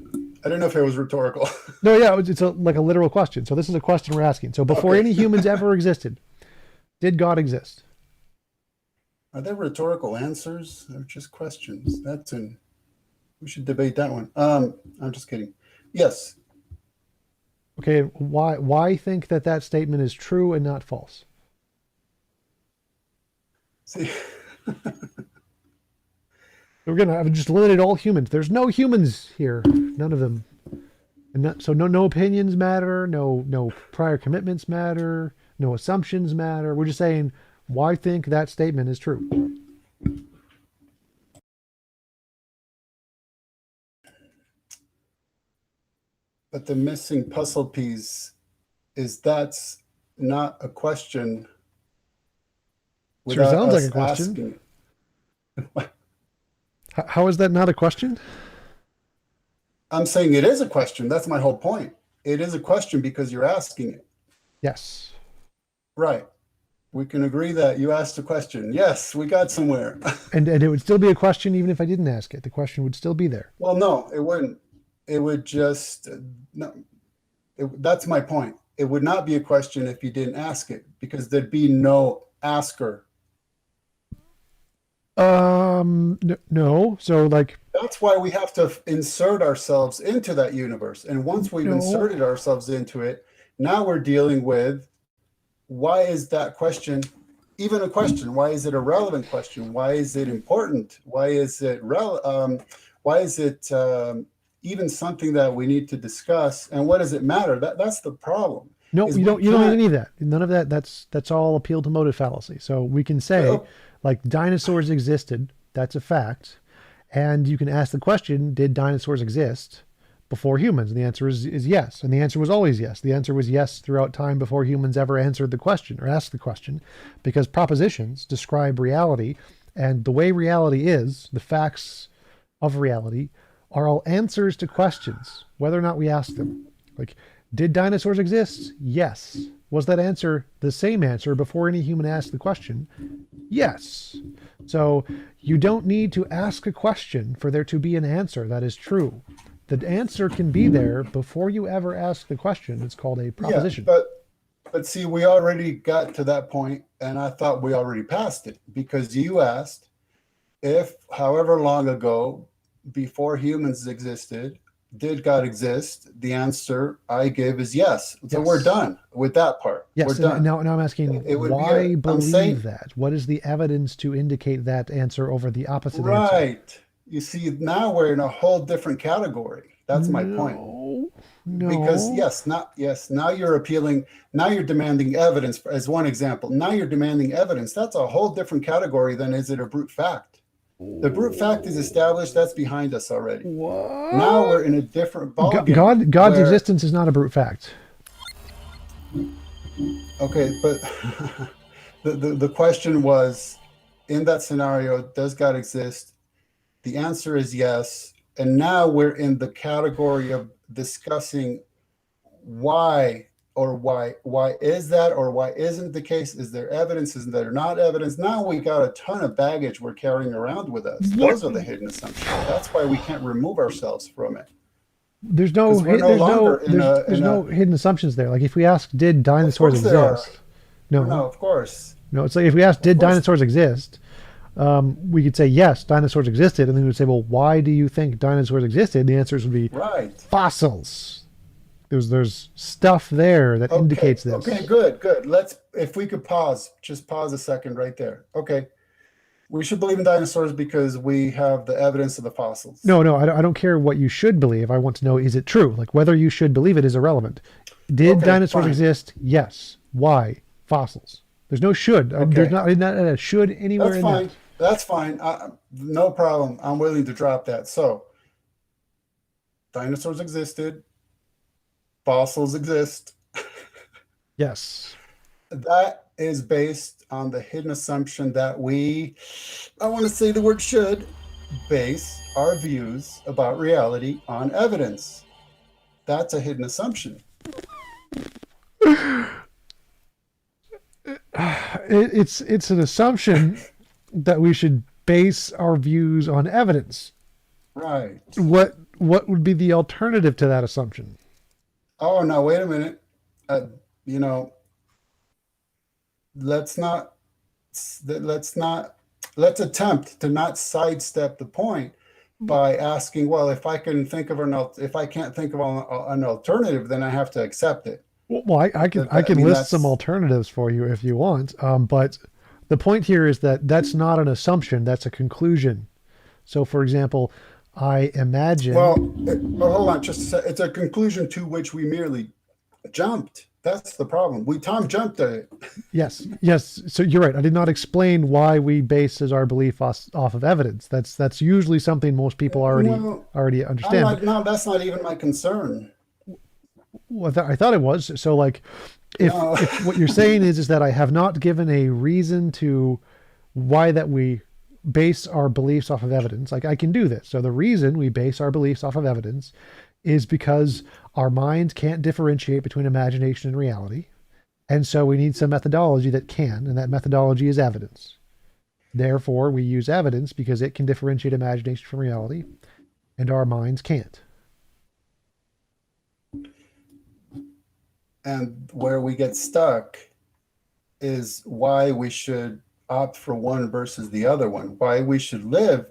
I don't know if it was rhetorical. No, yeah, it's like a literal question. So this is a question we're asking. So before any humans ever existed, did God exist? Are there rhetorical answers or just questions? We should debate that one. I'm just kidding. Yes. Okay, why think that statement is true and not false? See, we're gonna have just eliminated all humans. There's no humans here, none of them, and so no opinions matter, no prior commitments matter, no assumptions matter. We're just saying, why think that statement is true? But the missing puzzle piece is that's not a question. Sure sounds like a question. How is that not a question? I'm saying it is a question. That's my whole point. It is a question because you're asking it. Yes. Right. We can agree that you asked a question. Yes, we got somewhere. and it would still be a question even if I didn't ask it. The question would still be there. Well, no, it wouldn't. It would just, no, that's my point. It would not be a question if you didn't ask it, because there'd be no asker. No. So like, that's why we have to insert ourselves into that universe. And once we've inserted ourselves into it, now we're dealing with, why is that question even a question? Why is it a relevant question? Why is it important? Why is it even something that we need to discuss? And what does it matter? That's the problem. No, you don't need any of that. None of that. That's all appeal to motive fallacy. So we can say, like, dinosaurs existed. That's a fact. And you can ask the question, did dinosaurs exist before humans? And the answer is yes. And the answer was always yes. The answer was yes throughout time before humans ever answered the question or asked the question, because propositions describe reality, and the way reality is, the facts of reality, are all answers to questions, whether or not we ask them. Like, did dinosaurs exist? Yes. Was that answer the same answer before any human asked the question? Yes. So you don't need to ask a question for there to be an answer that is true. The answer can be there before you ever ask the question. It's called a proposition. Yeah, but see, we already got to that point, and I thought we already passed it, because you asked if, however long ago, before humans existed, did God exist? The answer I give is yes. So we're done with that part. Yes. We're done. Now I'm asking, why believe that? What is the evidence to indicate that answer over the opposite answer? Right. You see, now we're in a whole different category. That's my point. No. Because now you're appealing, now you're demanding evidence, as one example. Now you're demanding evidence. That's a whole different category than is it a brute fact. The brute fact is established. That's behind us already. What? Now we're in a different ballgame. God's existence is not a brute fact. Okay, but The question was, in that scenario, does God exist? The answer is yes. And now we're in the category of discussing why, or why is that, or why isn't the case? Is there evidence? Is there not evidence? Now we got a ton of baggage we're carrying around with us. What? Those are the hidden assumptions. That's why we can't remove ourselves from it, There's no because we're no longer in there's no hidden assumptions there. Like if we ask, did of dinosaurs course there are. exist? No, No, of course. no. It's like if we ask, Of did course. dinosaurs exist? We could say yes, dinosaurs existed, and then we would say, well, why do you think dinosaurs existed? The answers would be Right. fossils. There's stuff there that Okay. indicates this. Okay, good, good. If we could just pause a second right there. Okay. We should believe in dinosaurs because we have the evidence of the fossils. No, no, I don't care what you should believe. I want to know, is it true? Like whether you should believe it is irrelevant. Did Okay, dinosaurs fine. exist? Yes. Why? Fossils. There's no should. There's not a should anywhere That's in fine. that. That's fine. No problem. I'm willing to drop that. So, dinosaurs existed, fossils exist. Yes. That is based on the hidden assumption that I want to say the word should, base our views about reality on evidence. That's a hidden assumption. It's an assumption that we should base our views on evidence. Right. What would be the alternative to that assumption? Oh, no, wait a minute. You know, let's not, let's attempt to not sidestep the point by asking, well, if I can't think of an alternative, then I have to accept it. Well, I can I mean, list some alternatives for you if you want. But the point here is that that's not an assumption; that's a conclusion. So, for example, I imagine. Well, hold on, just a sec. It's a conclusion to which we merely jumped. That's the problem. Tom jumped at it. Yes, yes. So you're right. I did not explain why we bases our belief off of evidence. That's usually something most people already understand. No, that's not even my concern. Well, I thought it was. So, like, if what you're saying is that I have not given a reason to why that we base our beliefs off of evidence, like I can do this. So the reason we base our beliefs off of evidence is because our mind can't differentiate between imagination and reality. And so we need some methodology that can, and that methodology is evidence. Therefore, we use evidence because it can differentiate imagination from reality, and our minds can't. And where we get stuck is why we should opt for one versus the other one, why we should live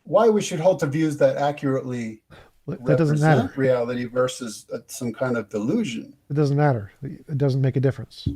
why we should hold to views that accurately that doesn't matter. Reality versus some kind of delusion. It doesn't matter. It doesn't make a difference.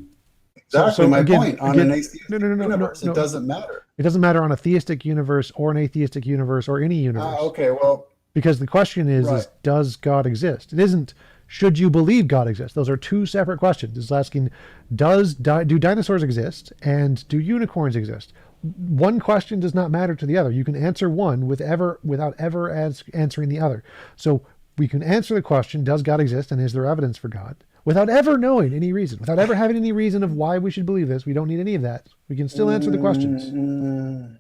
Exactly my point. On an atheistic universe, no. It doesn't matter. It doesn't matter on a theistic universe or an atheistic universe or any universe. Okay, well. Because the question is does God exist? It isn't, should you believe God exists? Those are two separate questions. It's asking, do dinosaurs exist and do unicorns exist? One question does not matter to the other. You can answer one without ever answering the other. So we can answer the question, does God exist and is there evidence for God? Without ever knowing any reason, without ever having any reason of why we should believe this. We don't need any of that. We can still answer the questions.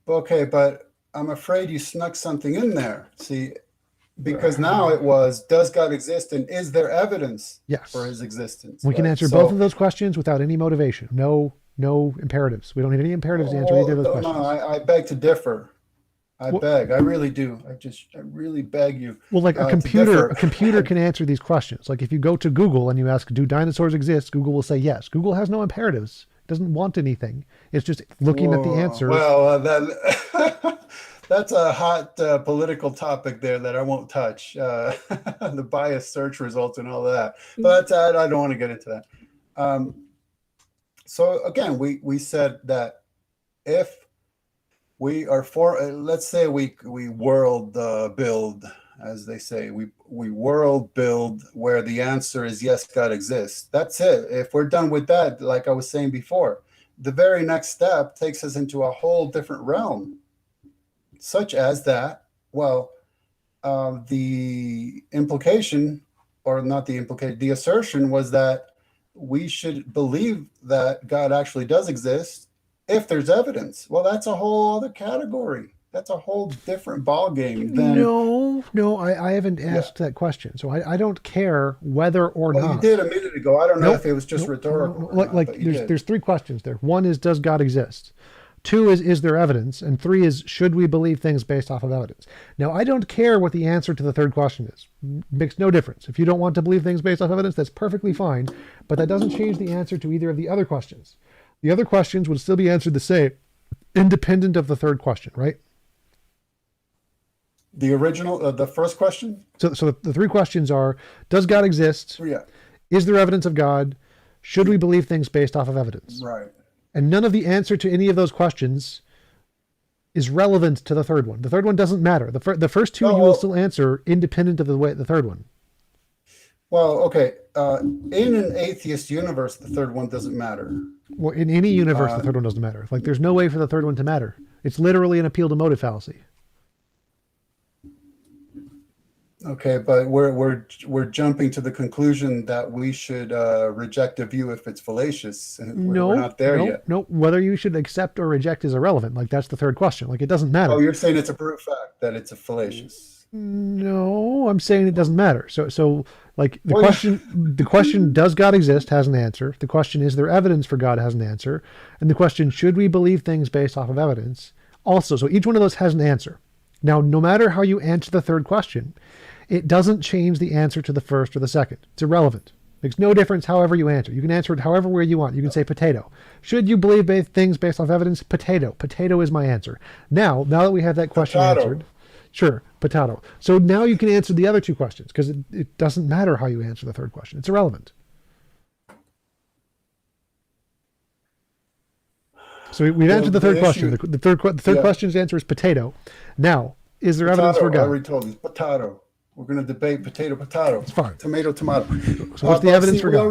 Okay, but I'm afraid you snuck something in there. See, because now it was, does God exist and is there evidence for his existence? We can answer both of those questions without any motivation. No imperatives. We don't need any imperatives to answer either of those questions. No, I beg to differ. I really do. I really beg you. Well, like a computer can answer these questions. Like if you go to Google and you ask, do dinosaurs exist? Google will say yes. Google has no imperatives. It doesn't want anything. It's just looking at the answers. Well, that's a hot political topic there that I won't touch. The biased search results and all of that. But I don't want to get into that. So again, we said that if we are let's say we world build, as they say, we world build where the answer is yes, God exists. That's it. If we're done with that, like I was saying before, the very next step takes us into a whole different realm, such as that, the implication, or not the implication, the assertion was that we should believe that God actually does exist if there's evidence. Well, that's a whole other category. That's a whole different ball game than, No, I haven't yeah. asked that question. So I don't care whether or Well, you not. did a minute ago. I don't know if Nope, it was just rhetorical or not, Like but you did. there's three questions there. One is, does God exist? Two is there evidence? And three is, should we believe things based off of evidence? Now, I don't care what the answer to the third question is. Makes no difference. If you don't want to believe things based off evidence, that's perfectly fine. But that doesn't change the answer to either of the other questions. The other questions would still be answered the same, independent of the third question, right? The original, the first question? So the three questions are, does God exist? Yeah. Is there evidence of God? Should we believe things based off of evidence? Right. And none of the answer to any of those questions is relevant to the third one. The third one doesn't matter. The first two you will still answer independent of the third one. Well, okay. In an atheist universe, the third one doesn't matter. Well, in any universe, the third one doesn't matter. Like, there's no way for the third one to matter. It's literally an appeal to motive fallacy. Okay, but we're jumping to the conclusion that we should reject a view if it's fallacious. We're not there yet. No. Whether you should accept or reject is irrelevant. Like, that's the third question. Like, it doesn't matter. Oh, you're saying it's a brute fact that it's a fallacious. No, I'm saying it doesn't matter. So like the question, does God exist, has an answer. The question, is there evidence for God, has an answer. And the question, should we believe things based off of evidence, also. So each one of those has an answer. Now, no matter how you answer the third question, it doesn't change the answer to the first or the second. It's irrelevant. Makes no difference however you answer. You can answer it however way you want. You can say potato. Should you believe things based off evidence? Potato. Potato is my answer. Now that we have that question answered, sure, potato. So now you can answer the other two questions, because it doesn't matter how you answer the third question. It's irrelevant. So we've answered the third question. The third question's answer is potato. Now, is there evidence for God? I already told you, potato. We're going to debate potato. It's fine. Tomato. So what's the evidence for God?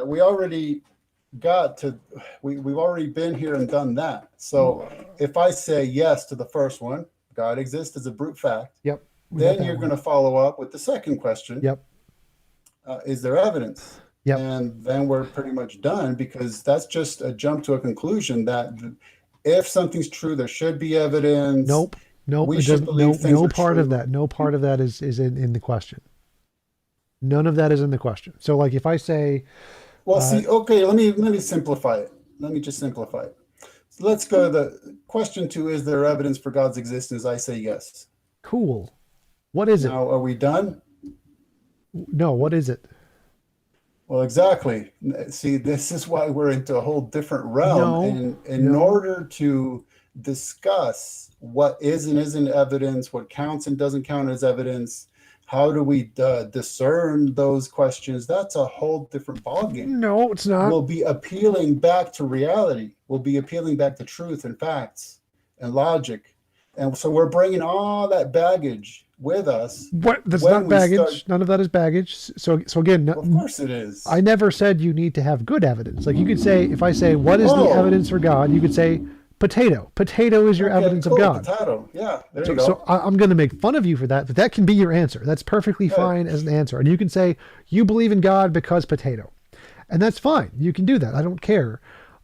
We already got to, we've already been here and done that. So if I say yes to the first one, God exists as a brute fact. Yep. Then you're going to follow up with the second question. Yep. Is there evidence? Yep. And then we're pretty much done, because that's just a jump to a conclusion that if something's true, there should be evidence. Nope. No part of that. No part of that is in the question. None of that is in the question. So, like, if I say, well, okay, let me simplify it. Let me just simplify it. So let's go to the question 2. Is there evidence for God's existence? I say yes. Cool. What is it? Now, are we done? No. What is it? Well, exactly. See, this is why we're into a whole different realm. In order to discuss what is and isn't evidence, what counts and doesn't count as evidence, how do we discern those questions? That's a whole different ballgame. No, it's not. We'll be appealing back to reality. We'll be appealing back to truth and facts and logic. And so we're bringing all that baggage with us. What? That's not baggage. None of that is baggage. So again, well, of course it is. I never said you need to have good evidence. Like, you could say, if I say, what is the evidence for God? You could say, potato. Potato is your evidence of God. Potato. Yeah, there you go. So I'm going to make fun of you for that, but that can be your answer. That's perfectly fine as an answer. And you can say, you believe in God because potato. And that's fine. You can do that. I don't care.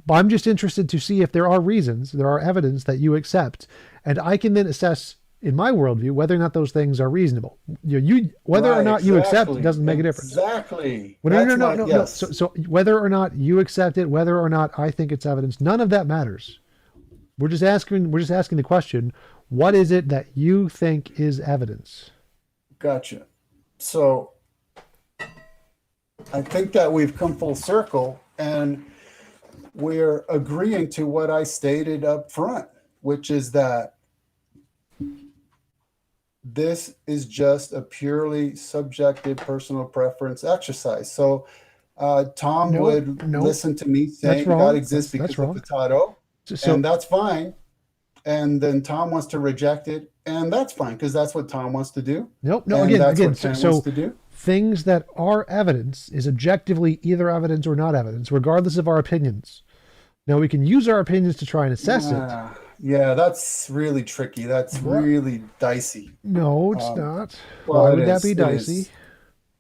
But I'm just interested to see if there are reasons, there are evidence that you accept. And I can then assess, in my worldview, whether or not those things are reasonable. Whether or not you accept it doesn't make a difference. Exactly. No. So whether or not you accept it, whether or not I think it's evidence, none of that matters. We're just asking the question, what is it that you think is evidence? Gotcha. So I think that we've come full circle, and we're agreeing to what I stated up front, which is that this is just a purely subjective personal preference exercise. So Tom would listen to me saying God exists because of potato. And that's fine. And then Tom wants to reject it, and that's fine, because that's what Tom wants to do. Again. So things that are evidence is objectively either evidence or not evidence, regardless of our opinions. Now, we can use our opinions to try and assess it. Yeah, that's really tricky. That's really dicey. No, it's not. Why would that be dicey?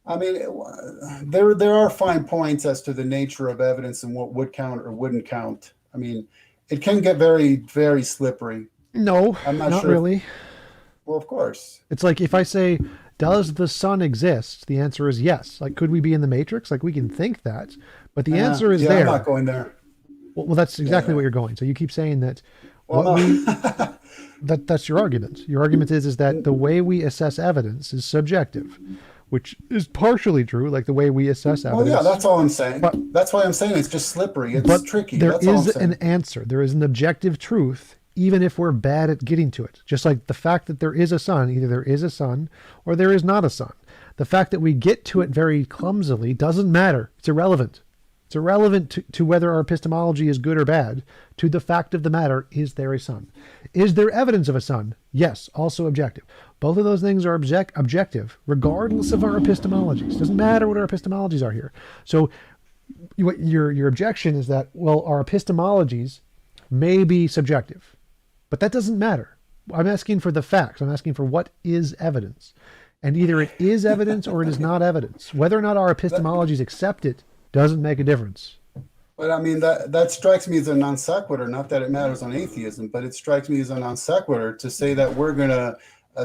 I mean, there are fine points as to the nature of evidence and what would count or wouldn't count. I mean, it can get very, very slippery. No, I'm not not sure if, really. well, of course. It's like if I say, does the sun exist? The answer is yes. Like, could we be in the matrix? Like, we can think that, but the answer is Yeah, I'm not there. going there. Well, that's Yeah, exactly yeah. what you're going. So you keep saying that Well, what we no. that's your argument. Your argument is that the way we assess evidence is subjective, which is partially true, like the way we assess Well, yeah, evidence. that's all I'm saying. But That's why I'm saying it's just slippery. It's but tricky. there That's all I'm is an saying. answer. There is an objective truth, even if we're bad at getting to it. Just like the fact that there is a sun, either there is a sun or there is not a sun. The fact that we get to it very clumsily doesn't matter. It's irrelevant. It's irrelevant to whether our epistemology is good or bad. To the fact of the matter, is there a sun? Is there evidence of a sun? Yes, also objective. Both of those things are objective, regardless of our epistemologies. Doesn't matter what our epistemologies are here. So what your objection is that, well, our epistemologies may be subjective, but that doesn't matter. I'm asking for the facts. I'm asking for what is evidence. And either it is evidence or it is not evidence. Whether or not our That, epistemologies accept it doesn't make a difference. but I mean, that strikes me as a non sequitur. Not that it matters on atheism, but it strikes me as a non sequitur to say that we're going to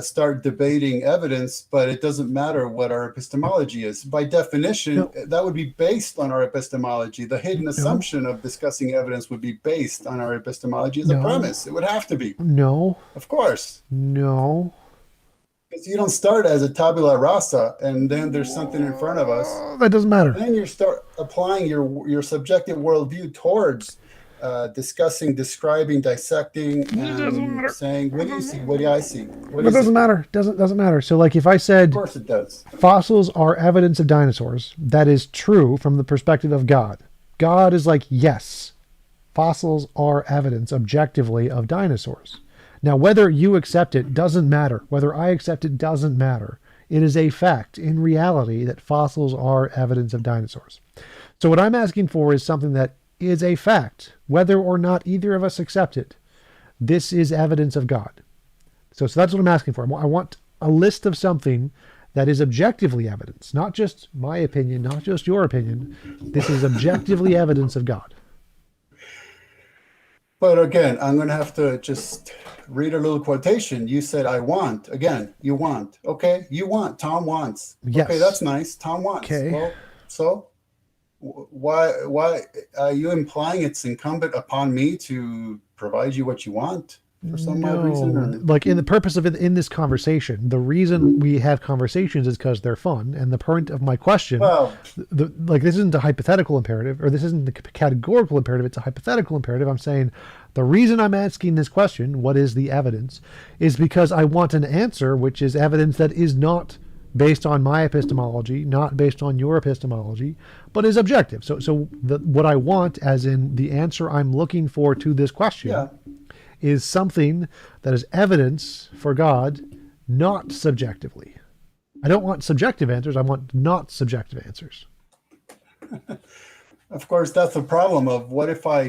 start debating evidence, but it doesn't matter what our epistemology is. By definition, No, that would be based on our epistemology. The hidden no, assumption of discussing evidence would be based on our epistemology as a no, premise. It would have to be, no, of course. no. Because you don't start as a tabula rasa and then there's something in front of us. That doesn't matter. Then you start applying your subjective worldview towards discussing, describing, dissecting, It doesn't and matter. saying, what do you see? What do I see? What It is doesn't it? matter. Doesn't matter. So like if I Of said course it does. fossils are evidence of dinosaurs, that is true from the perspective of God. God is like, yes, fossils are evidence objectively of dinosaurs. Now, whether you accept it doesn't matter. Whether I accept it doesn't matter. It is a fact in reality that fossils are evidence of dinosaurs. So what I'm asking for is something that is a fact, whether or not either of us accept it. This is evidence of God. So that's what I'm asking for. I want a list of something that is objectively evidence, not just my opinion, not just your opinion. This is objectively evidence of God. But again, I'm going to have to just read a little quotation. You said, I want. Again, you want. Okay, you want. Tom wants. Okay, Yes. that's nice. Tom wants. Okay. Well, so why are you implying it's incumbent upon me to provide you what you want for some odd reason? No, Or like in the purpose of it in this conversation, the reason we have conversations is because they're fun. And the point of my question, well, like this isn't a hypothetical imperative, or this isn't the categorical imperative. It's a hypothetical imperative. I'm saying the reason I'm asking this question, what is the evidence, is because I want an answer, which is evidence that is not based on my epistemology, not based on your epistemology, but is objective. What I want, as in the answer I'm looking for to this question, yeah. is something that is evidence for God, not subjectively. I don't want subjective answers. I want not subjective answers. Of course, that's the problem of what if I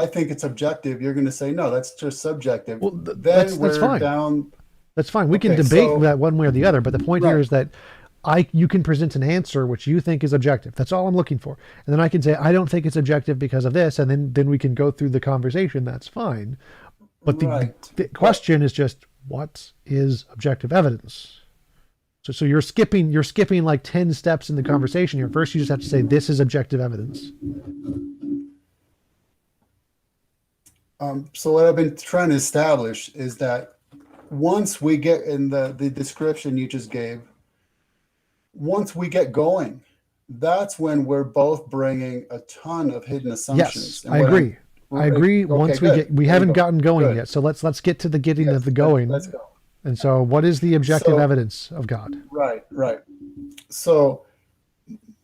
think it's objective, you're going to say, no, that's just subjective. Well, Then that's we're fine. down. That's fine. We can Okay, debate so, that one way or the other, but the point here right, is that you can present an answer which you think is objective. That's all I'm looking for. And then I can say, I don't think it's objective because of this, and then we can go through the conversation. That's fine. But right. the But question is just, what is objective evidence? So you're skipping like 10 steps in the conversation here. First, you just have to say, this is objective evidence. so what I've been trying to establish is that once we get in the description you just gave, once we get going, that's when we're both bringing a ton of hidden assumptions. Yes, And I what agree. I agree. okay, Once good. we There you haven't go. gotten going Good. yet. So let's get to the getting of Yes, the let's going. go. And so what is the objective So, evidence of God? right. So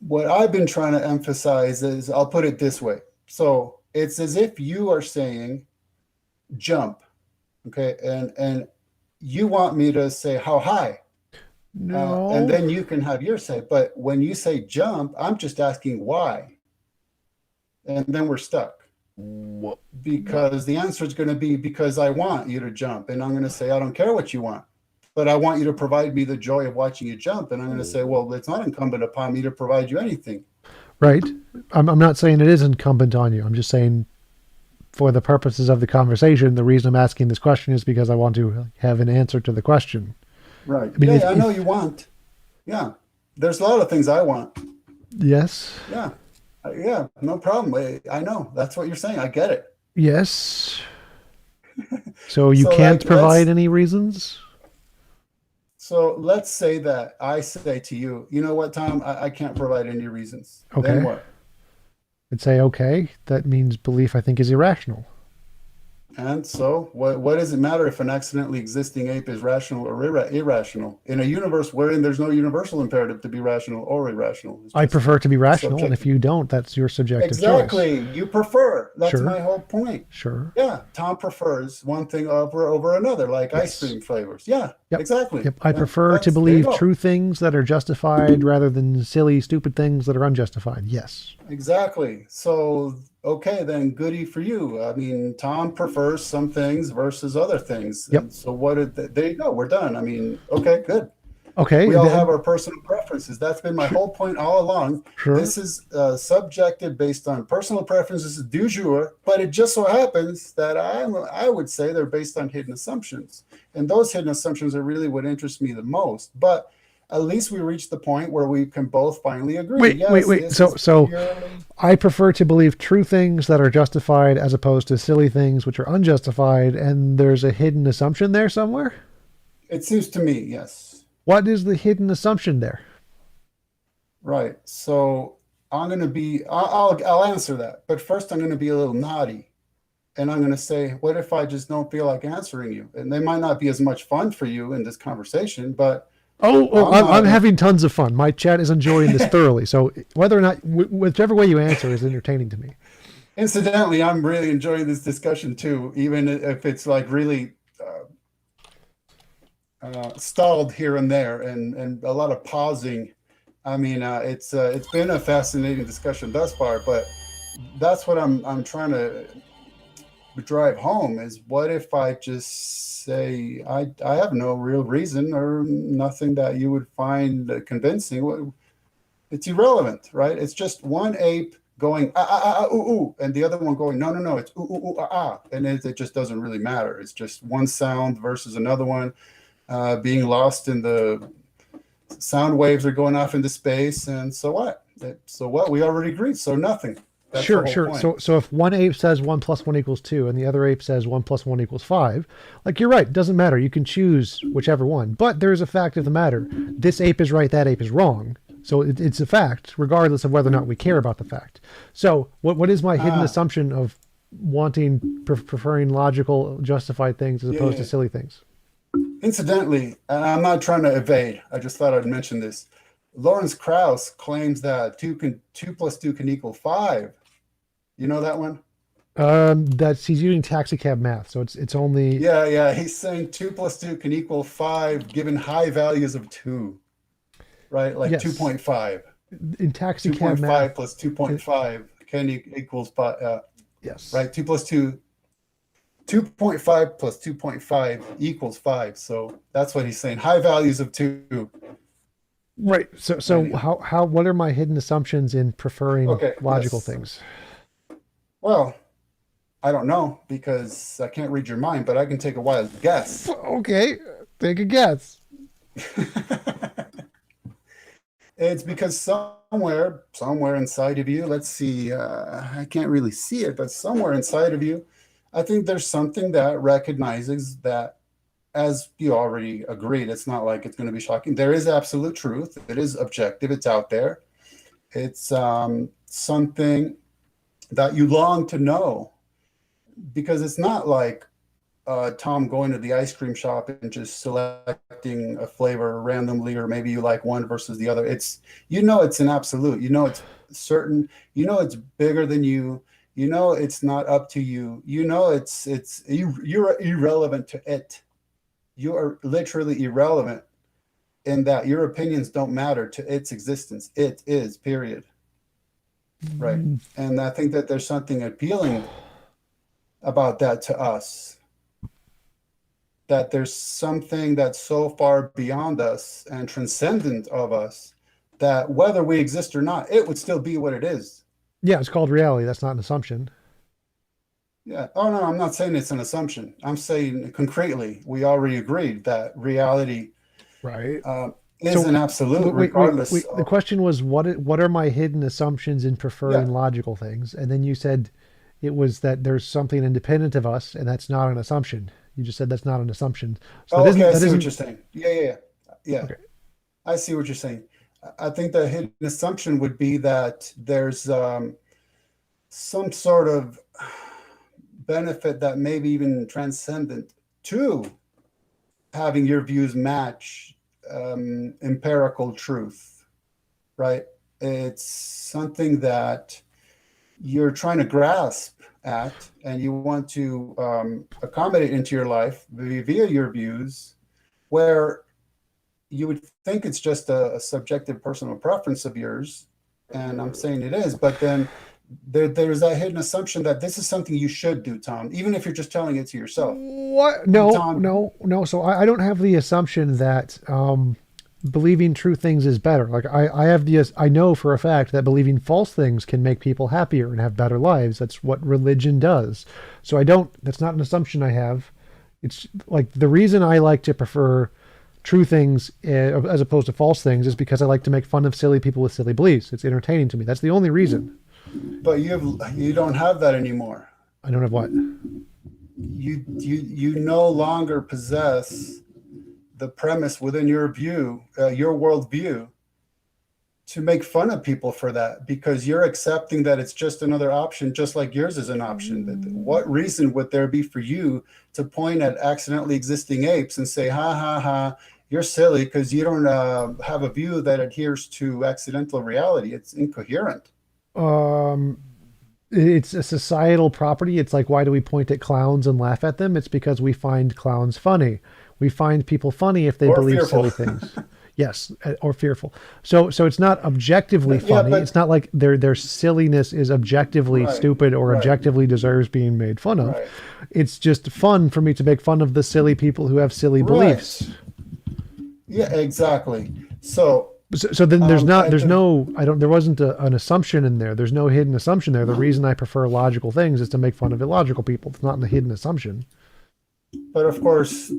what I've been trying to emphasize is, I'll put it this way. So it's as if you are saying jump, okay? And you want me to say how high, and No. then you can have your say. But when you say jump, I'm just asking why, and then we're stuck What? because the answer is going to be because I want you to jump, and I'm going to say I don't care what you want. but I want you to provide me the joy of watching you jump. And I'm going to say, well, it's not incumbent upon me to provide you anything. Right. I'm not saying it is incumbent on you. I'm just saying, for the purposes of the conversation, the reason I'm asking this question is because I want to have an answer to the question. Right. I mean, Yeah, I know you want. Yeah. There's a lot of things I want. yes, Yeah. Yeah, no problem. I know. That's what you're saying. I get it. yes. So you So can't like provide any reasons? let's say that I say to you, you know what, Tom, I can't provide any reasons. Then Okay. what? I'd say, okay, that means belief I think is irrational. And so, what does it matter if an accidentally existing ape is rational or irrational? In a universe wherein there's no universal imperative to be rational or irrational. It's I just prefer to be rational, and if subjective. you don't, that's your subjective choice. Exactly. You prefer. That's Sure, my whole point. sure. Yeah. Tom prefers one thing over another, like ice Yes. cream flavors. Yeah, Yep. exactly. Yep. I Yeah, prefer to that's there you believe go. true things that are justified rather than silly, stupid things that are unjustified. Yes. Exactly. So, okay, then goody for you. I mean, Tom prefers some things versus other things. Yep. And so there you go. We're done. I mean, okay, good. Okay. We all have Then, our personal preferences. That's been my whole point all along. sure. This is subjective based on personal preferences du jour, but it just so happens that I would say they're based on hidden assumptions. And those hidden assumptions are really what interest me the most. But at least we reached the point where we can both finally agree. Wait, wait, Yes, wait. this So, is so purely. I prefer to believe true things that are justified as opposed to silly things which are unjustified, and there's a hidden assumption there somewhere? It seems to me, yes. What is the hidden assumption there? Right. So I'm going to be, I'll answer that. But first, I'm going to be a little naughty. And I'm going to say, what if I just don't feel like answering you? And they might not be as much fun for you in this conversation, but Oh, I'm I'm not. having tons of fun. My chat is enjoying this thoroughly. So whether or not, whichever way you answer is entertaining to me. Incidentally, I'm really enjoying this discussion too, even if it's like really stalled here and there and a lot of pausing. I mean, it's been a fascinating discussion thus far, but that's what I'm trying to drive home is what if I just say I have no real reason or nothing that you would find convincing. It's irrelevant, right? It's just one ape going ah ah ah ooh ooh, and the other one going no no no, it's ooh ooh ooh ah ah, and it just doesn't really matter. It's just one sound versus another one being lost in the sound waves are going off into space, and so what? So what? We already agreed. So nothing. That's the Sure, whole sure. point. So if one ape says 1 + 1 = 2 and the other ape says 1 + 1 = 5, like you're right, it doesn't matter. You can choose whichever one. But there is a fact of the matter. This ape is right, that ape is wrong. So it's a fact, regardless of whether or not we care about the fact. So what is my hidden Ah, assumption of wanting, preferring logical, justified things as yeah, opposed to yeah. silly things? Incidentally, and I'm not trying to evade. I just thought I'd mention this. Lawrence Krauss claims that 2 + 2 can equal 5. You know that one? That's he's using taxicab math, so it's only Yeah, yeah. He's saying 2 + 2 can equal 5 given high values of 2, right? Like yes. 2.5. In taxicab math, 2.5 plus 2.5 can equals yes. right? 2 plus 2, 2.5 plus 2.5 equals 5. So that's what he's saying. High values of 2. Right. So Anyhow. what are my hidden assumptions in preferring Okay. logical Yes. things? Well, I don't know because I can't read your mind, but I can take a wild guess. Okay, take a guess. It's because somewhere inside of you, let's see, I can't really see it, but somewhere inside of you, I think there's something that recognizes that, as you already agreed, it's not like it's going to be shocking. There is absolute truth. It is objective. It's out there. It's something that you long to know because it's not like Tom going to the ice cream shop and just selecting a flavor randomly, or maybe you like one versus the other. It's it's an absolute. It's certain. It's bigger than you. It's not up to you. You're irrelevant to it. You are literally irrelevant in that your opinions don't matter to its existence. It is, period. Right. And I think that there's something appealing about that to us. that there's something that's so far beyond us and transcendent of us that whether we exist or not, it would still be what it is. Yeah, it's called reality. That's not an assumption. Yeah. Oh, no, I'm not saying it's an assumption. I'm saying concretely, we already agreed that reality Right. uh, is So an absolute, regardless wait. The of, question was what are my hidden assumptions in yeah. preferring logical things? And then you said it was that there's something independent of us, and that's not an assumption. You just said that's not an assumption. So Oh, okay. I that see what isn't you're saying. Yeah. Yeah. Yeah. Yeah. okay. I see what you're saying. I think the hidden assumption would be that there's some sort of benefit that maybe even transcendent to having your views match empirical truth, right? It's something that you're trying to grasp at and you want to accommodate into your life via your views, where you would think it's just a subjective personal preference of yours. And I'm saying it is, but then there's that hidden assumption that this is something you should do, Tom, even if you're just telling it to yourself. What? And No, Tom, no, no. So I don't have the assumption that believing true things is better. Like I have the I know for a fact that believing false things can make people happier and have better lives. That's what religion does. So I don't. That's not an assumption I have. It's like the reason I like to prefer true things as opposed to false things is because I like to make fun of silly people with silly beliefs. It's entertaining to me. That's the only reason. but you don't have that anymore. I don't have what. You no longer possess the premise within your view, your worldview, to make fun of people for that, because you're accepting that it's just another option, just like yours is an option. What reason would there be for you to point at accidentally existing apes and say, ha ha ha, you're silly because you don't have a view that adheres to accidental reality? It's incoherent. Um, it's a societal property. It's like, why do we point at clowns and laugh at them? It's because we find clowns funny. We find people funny if they Or believe fearful. silly things. Yes, or fearful. So it's not objectively Yeah, funny. but It's not like their silliness is objectively right, stupid or right, objectively deserves being made fun of. right, It's just fun for me to make fun of the silly people who have silly right. beliefs. Yeah, exactly. So So then at there's the no, I don't, there wasn't an assumption in there. There's no hidden assumption there. The reason I prefer logical things is to make fun of illogical people. It's not a hidden assumption. But of course,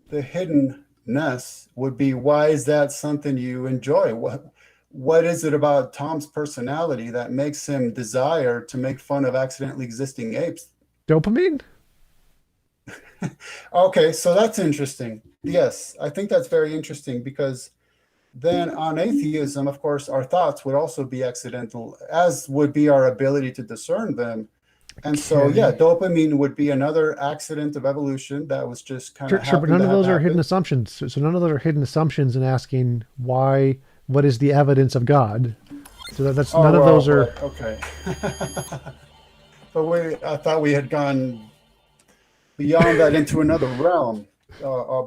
the hiddenness would be, why is that something you enjoy? What is it about Tom's personality that makes him desire to make fun of accidentally existing apes? Dopamine? Okay, so that's interesting. Yes, I think that's very interesting, because then on atheism, of course, our thoughts would also be accidental, as would be our ability to discern them. And so, yeah, Okay. dopamine would be another accident of evolution that was just kind of Sure, but happened none to of have those are hidden happened. assumptions. So none of those are hidden assumptions in asking why, what is the evidence of God? So that's Oh, none of well, those are. right, okay. But I thought we had gone beyond that into another realm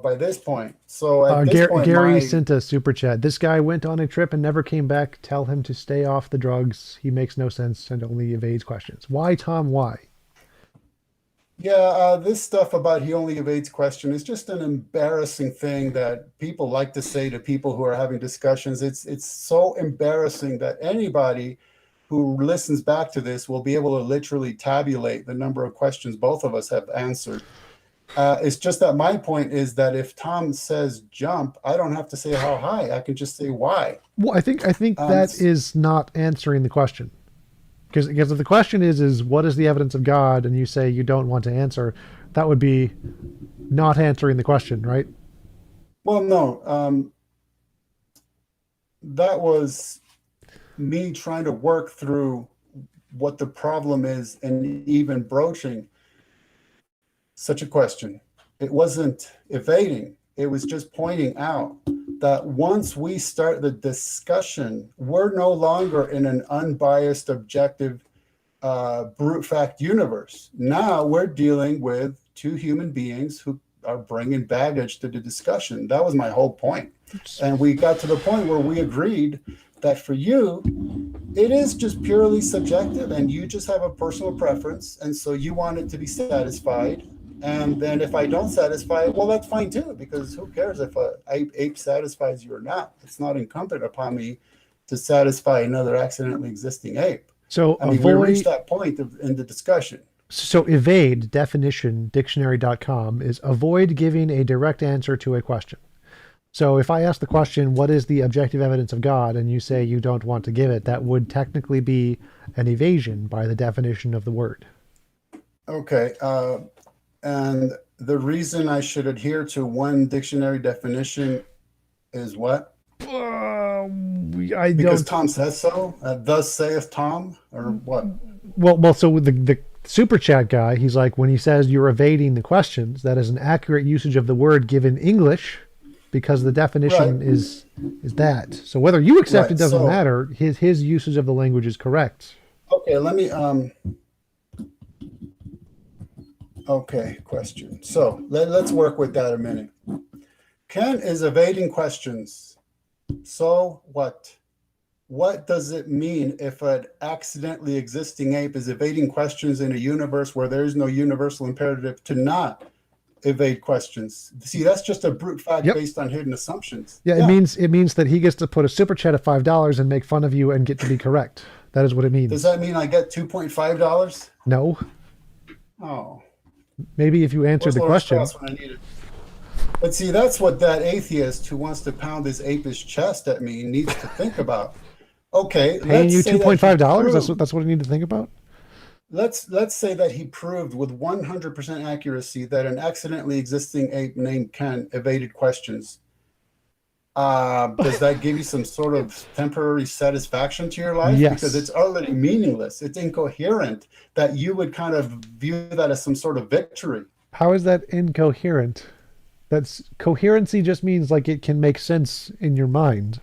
by this point. So at this point, Gary my sent a super chat. This guy went on a trip and never came back. Tell him to stay off the drugs. He makes no sense and only evades questions. Why, Tom? Why? yeah, this stuff about he only evades question is just an embarrassing thing that people like to say to people who are having discussions. It's so embarrassing that anybody who listens back to this will be able to literally tabulate the number of questions both of us have answered. It's just that my point is that if Tom says jump, I don't have to say how high. I can just say why. Well, I think Um, that is not answering the question. Because if the question is what is the evidence of God, and you say you don't want to answer, that would be not answering the question, right? well, no, that was me trying to work through what the problem is and even broaching such a question. It wasn't evading, it was just pointing out that once we start the discussion, we're no longer in an unbiased, objective, brute fact universe. Now we're dealing with two human beings who are bringing baggage to the discussion. That was my whole point. And we got to the point where we agreed that for you, it is just purely subjective and you just have a personal preference. And so you want it to be satisfied. And then if I don't satisfy it, well, that's fine too, because who cares if a ape satisfies you or not? It's not incumbent upon me to satisfy another accidentally existing ape. So I mean, we reached that point in the discussion. So evade, definition, dictionary.com, is avoid giving a direct answer to a question. So if I ask the question, what is the objective evidence of God, and you say you don't want to give it, that would technically be an evasion by the definition of the word. Okay. And the reason I should adhere to one dictionary definition is what? Because Tom says so? Thus saith Tom? Or what? Well, so with the super chat guy, he's like, when he says you're evading the questions, that is an accurate usage of the word given English, because the definition is that. So whether you accept it doesn't matter. His usage of the language is correct. Okay, let me okay, question. So let's work with that a minute. Ken is evading questions. So what? What does it mean if an accidentally existing ape is evading questions in a universe where there is no universal imperative to not evade questions? See, that's just a brute fact based on hidden assumptions. Yeah, it means that he gets to put a super chat of $5 and make fun of you and get to be correct. That is what it means. Does that mean I get $2.5? No. Oh. Maybe if you answered the question. When I need it. But see, that's what that atheist who wants to pound his apish chest at me needs to think about. Okay, paying you $2.5? That's what I need to think about. Let's say that he proved with 100% accuracy that an accidentally existing ape named Ken evaded questions. Does that give you some sort of temporary satisfaction to your life? Yes. Because it's utterly meaningless. It's incoherent that you would kind of view that as some sort of victory. How is that incoherent? That's coherency just means like it can make sense in your mind.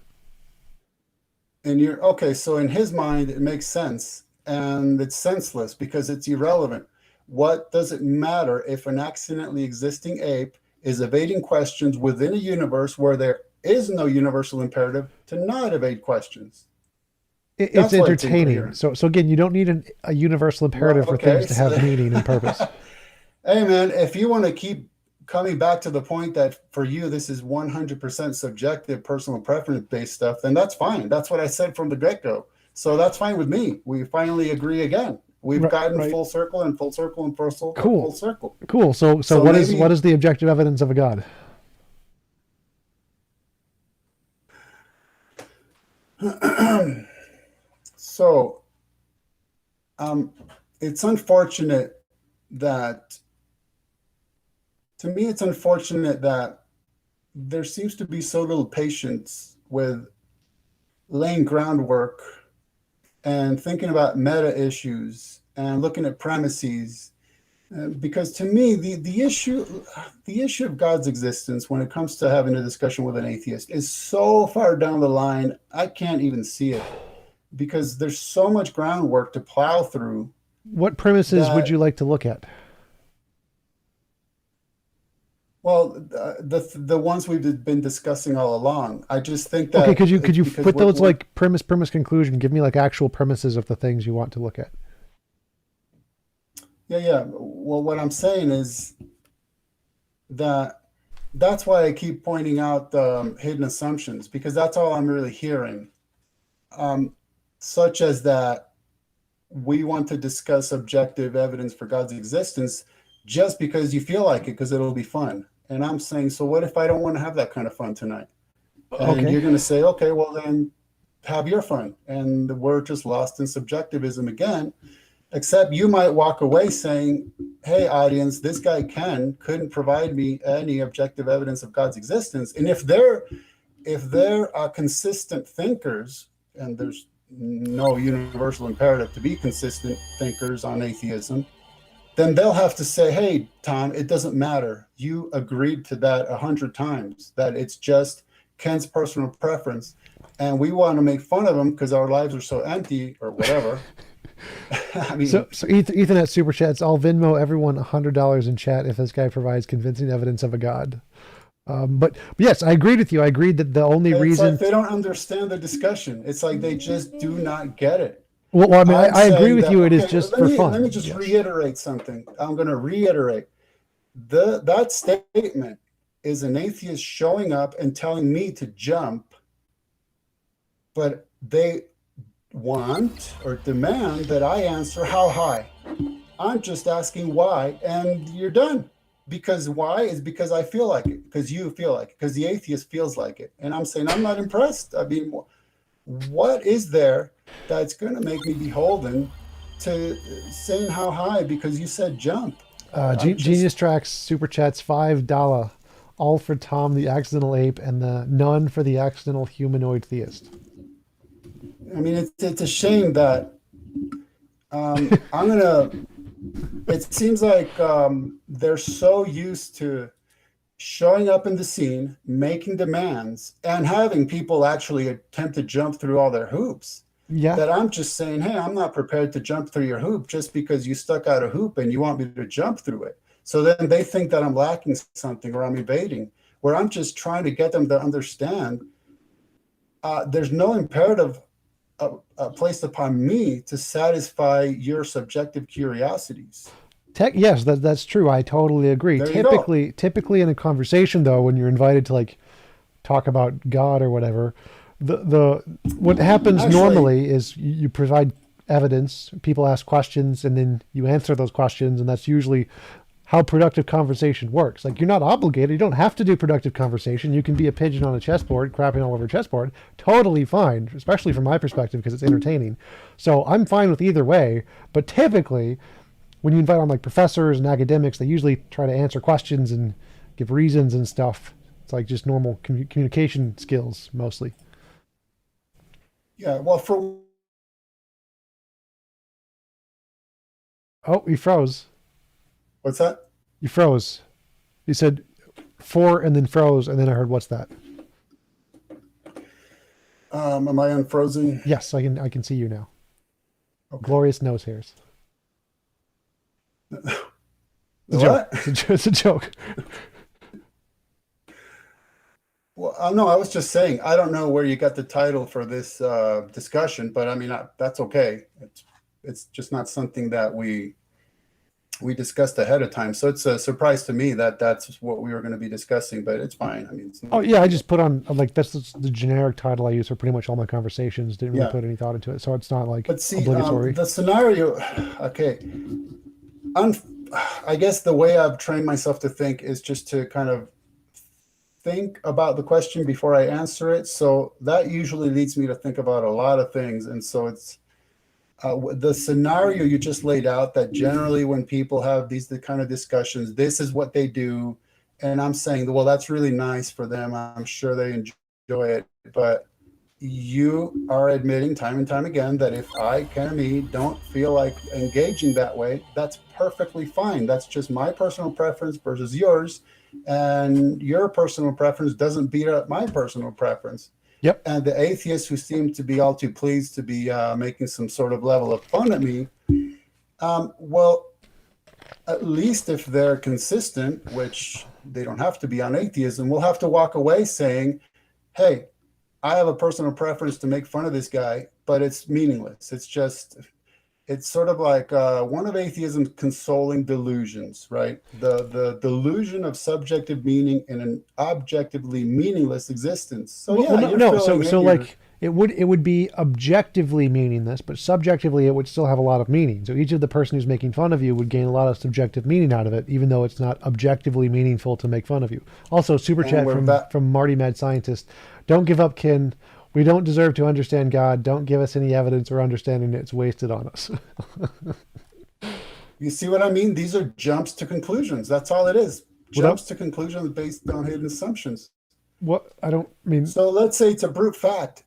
Okay, so in his mind, it makes sense. And it's senseless because it's irrelevant. What does it matter if an accidentally existing ape is evading questions within a universe where there is no universal imperative to not evade questions? It's entertaining. So again, you don't need a universal imperative for things to have meaning and purpose. Hey man, if you want to keep coming back to the point that for you this is 100% subjective, personal preference based stuff, then that's fine. That's what I said from the get-go. So that's fine with me. We finally agree again. We've gotten full circle and full circle and full circle. Full circle. Cool. So what is the objective evidence of a God? So it's unfortunate that, to me, it's unfortunate that there seems to be so little patience with laying groundwork and thinking about meta issues and looking at premises, because to me the issue of God's existence when it comes to having a discussion with an atheist is so far down the line I can't even see it, because there's so much groundwork to plow through. What premises would you like to look at? Well, the ones we've been discussing all along. I just think that. Okay, could you put those like premise, conclusion? Give me like actual premises of the things you want to look at. Yeah. Well, what I'm saying is that's why I keep pointing out the hidden assumptions, because that's all I'm really hearing. Such as that we want to discuss objective evidence for God's existence just because you feel like it, because it'll be fun. And I'm saying, so what if I don't want to have that kind of fun tonight? And you're going to say, okay, well then have your fun. And we're just lost in subjectivism again, except you might walk away saying, hey, audience, this guy couldn't provide me any objective evidence of God's existence. And if they're consistent thinkers, and there's no universal imperative to be consistent thinkers on atheism, then they'll have to say, hey, Tom, it doesn't matter. You agreed to that 100 times, that it's just Ken's personal preference. And we want to make fun of him because our lives are so empty or whatever. I mean, so Ethan at Super Chats, I'll Venmo everyone $100 in chat if this guy provides convincing evidence of a God. But yes, I agreed with you. I agreed that the only reason... like they don't understand the discussion. It's like they just do not get it. Well, I mean, I agree with you. It is just for fun. Let me just reiterate something. I'm going to reiterate. That statement is an atheist showing up and telling me to jump, but they want or demand that I answer how high. I'm just asking why, and you're done. Because why is because I feel like it, because you feel like it, because the atheist feels like it. And I'm saying I'm not impressed. I mean, what is there that's going to make me beholden to saying how high because you said jump? Genius Tracks super chats $5, all for Tom the accidental ape, and the none for the accidental humanoid theist. I mean, it's a shame that I'm gonna. It seems like they're so used to showing up in the scene, making demands, and having people actually attempt to jump through all their hoops. Yeah. That I'm just saying, hey, I'm not prepared to jump through your hoop just because you stuck out a hoop and you want me to jump through it. So then they think that I'm lacking something or I'm evading, where I'm just trying to get them to understand there's no imperative placed upon me to satisfy your subjective curiosities. Yes, that's true. I totally agree. There you go. Typically in a conversation though, when you're invited to like talk about God or whatever, the what happens Actually, normally is you provide evidence, people ask questions, and then you answer those questions, and that's usually how productive conversation works. Like, you're not obligated, you don't have to do productive conversation. You can be a pigeon on a chessboard, crapping all over a chessboard. Totally fine, especially from my perspective because it's entertaining. So I'm fine with either way, but typically when you invite on like professors and academics, they usually try to answer questions and give reasons and stuff. It's like just normal communication skills mostly. yeah, well, for Oh, you froze. what's that? You froze. You said four and then froze, and then I heard, what's that? Am I unfrozen? Yes, I can see you now. Okay. Glorious nose hairs. It's a joke. What? It's a joke. Well, no, I was just saying, I don't know where you got the title for this discussion, but I mean, that's okay. It's just not something that we discussed ahead of time. So it's a surprise to me that that's what we were going to be discussing, but it's fine. I mean, it's Oh yeah, I just put on like that's the generic title I use for pretty much all my conversations. Didn't really yeah. put any thought into it, so it's not like But see, obligatory. the scenario, okay, I guess the way I've trained myself to think is just to kind of think about the question before I answer it. So that usually leads me to think about a lot of things. And so it's the scenario you just laid out that generally when people have the kind of discussions, this is what they do. And I'm saying, well, that's really nice for them. I'm sure they enjoy it. But you are admitting time and time again that if I, Kenny, don't feel like engaging that way, that's perfectly fine. That's just my personal preference versus yours. And your personal preference doesn't beat up my personal preference. Yep. And the atheists who seem to be all too pleased to be making some sort of level of fun at me, well, at least if they're consistent, which they don't have to be on atheism, we'll have to walk away saying, hey, I have a personal preference to make fun of this guy, but it's meaningless. It's sort of like one of atheism's consoling delusions, right? The delusion of subjective meaning in an objectively meaningless existence. So yeah, No, you're no. filling So in your, like it would be objectively meaningless, but subjectively it would still have a lot of meaning. So each of the person who's making fun of you would gain a lot of subjective meaning out of it, even though it's not objectively meaningful to make fun of you. Also, super chat from Marty Mad Scientist. Don't give up, Kin. We don't deserve to understand God. Don't give us any evidence or understanding it's wasted on us. you see what I mean? These are jumps to conclusions. That's all it is. Jumps Without, to conclusions based on hidden assumptions. what I don't mean. So let's say it's a brute fact.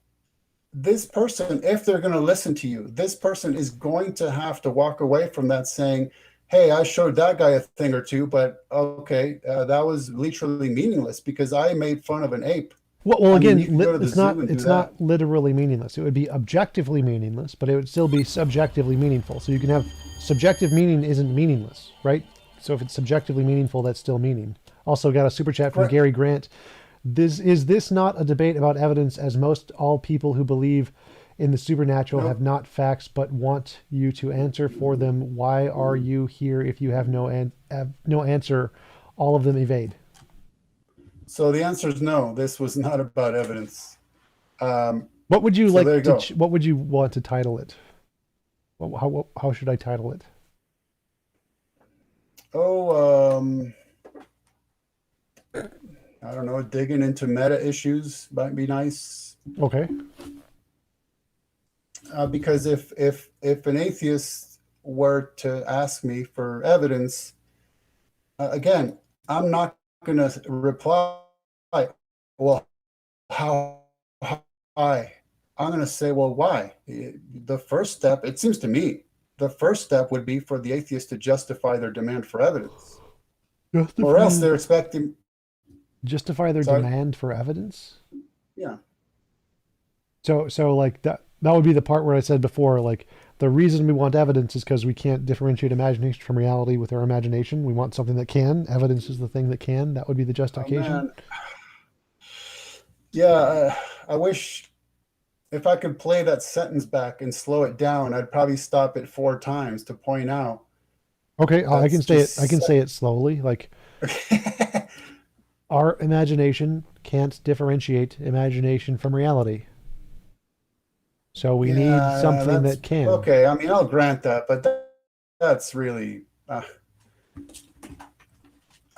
This person, if they're going to listen to you, this person is going to have to walk away from that saying, hey, I showed that guy a thing or two, but okay, that was literally meaningless because I made fun of an ape. Well, I mean, again, you can go to the it's zoo not and do it's that. not literally meaningless. It would be objectively meaningless, but it would still be subjectively meaningful. So you can have subjective meaning isn't meaningless, right? So if it's subjectively meaningful, that's still meaning. Also got a super chat from Correct. Gary Grant. Is this not a debate about evidence, as most all people who believe in the supernatural Nope. have not facts but want you to answer for them? Why are you here if you have no answer all of them evade? So the answer is no. This was not about evidence. What would you So there you go. what would you want to title it? How should I title it? Oh, I don't know. Digging into meta issues might be nice. Okay. Because if an atheist were to ask me for evidence, again, I'm not going to reply, well, how, why? I'm going to say, well, why? The first step, it seems to me, the first step would be for the atheist to justify their demand for evidence, or else they're expecting. Justify their Sorry? demand for evidence. Yeah. So like that would be the part where I said before, like the reason we want evidence is because we can't differentiate imagination from reality with our imagination. We want something that can. Evidence is the thing that can. That would be the Oh, justification. man. Yeah, I wish if I could play that sentence back and slow it down, I'd probably stop it 4 times to point out. Okay, I can That's say it. I can just say it slowly. Like our imagination can't differentiate imagination from reality. So we need yeah, something that's that can. okay. I mean, I'll grant that, but that's really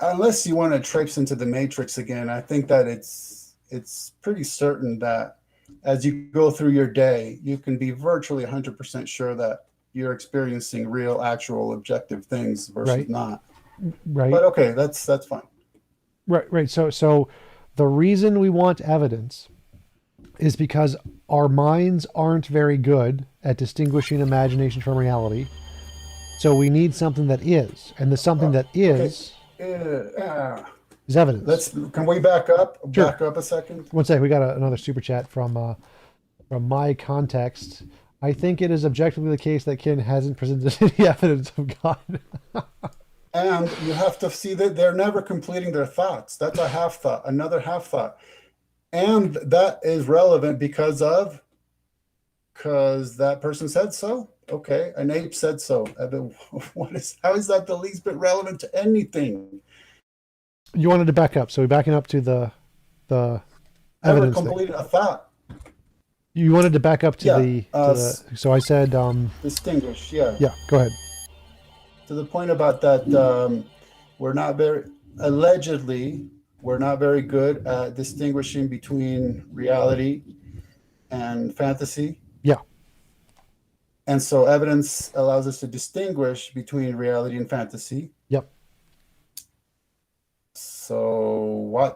unless you want to traipse into the matrix again. I think that it's pretty certain that as you go through your day, you can be virtually 100% sure that you're experiencing real, actual, objective things versus Right. not. Right. But okay, that's fine. Right. So the reason we want evidence is because our minds aren't very good at distinguishing imagination from reality. So we need something that is, and the something that is evidence. Can we back up? Sure. Back up a second. One sec, we got another super chat from my context. I think it is objectively the case that Ken hasn't presented any evidence of God. And you have to see that they're never completing their thoughts. That's a half thought, another half thought. And that is relevant because that person said so. Okay, an ape said so. How is that the least bit relevant to anything? You wanted to back up, so we're backing up to the Never evidence completed a thought. You wanted to back up to Yeah, the so I said distinguish. Yeah. yeah, go ahead. To the point about that, allegedly, we're not very good at distinguishing between reality and fantasy. Yeah. And so evidence allows us to distinguish between reality and fantasy. Yep. So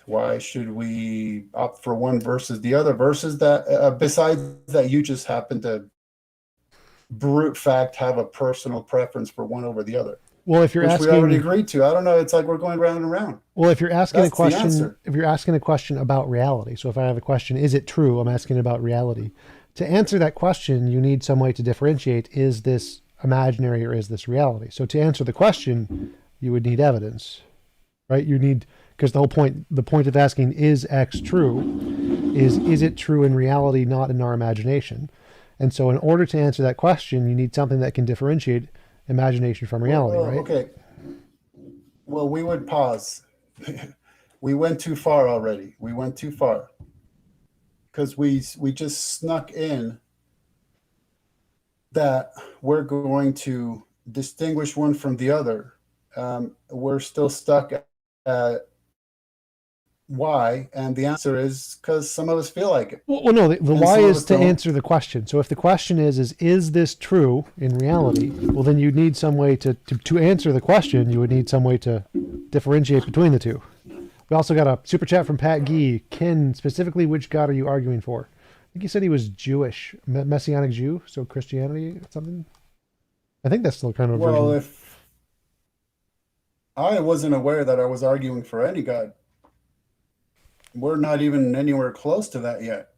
why should we opt for one versus the other? Versus that, besides that, you just happen to brute fact have a personal preference for one over the other. Well, if you're which asking, we already agreed to. I don't know. It's like we're going round and round. Well, if you're asking That's a question, the answer. if you're asking a question about reality, so if I have a question, is it true? I'm asking about reality. To answer that question, you need some way to differentiate: is this imaginary or is this reality? So to answer the question, you would need evidence, right? You need, because the point of asking is X true, is it true in reality, not in our imagination? And so in order to answer that question, you need something that can differentiate imagination from reality, right? Okay. Well, we would pause. We went too far already. We went too far. Because we just snuck in that we're going to distinguish one from the other. We're still stuck at why, and the answer is because some of us feel like it. Well, no, the why is to answer the question. So if the question is this true in reality? Well, then you need some way to answer the question. You would need some way to differentiate between the two. We also got a super chat from Pat Gee. Ken, specifically, which God are you arguing for? I think he said he was Jewish, Messianic Jew, so Christianity or something. I think that's still kind of a well, version. If I wasn't aware that I was arguing for any God. We're not even anywhere close to that yet.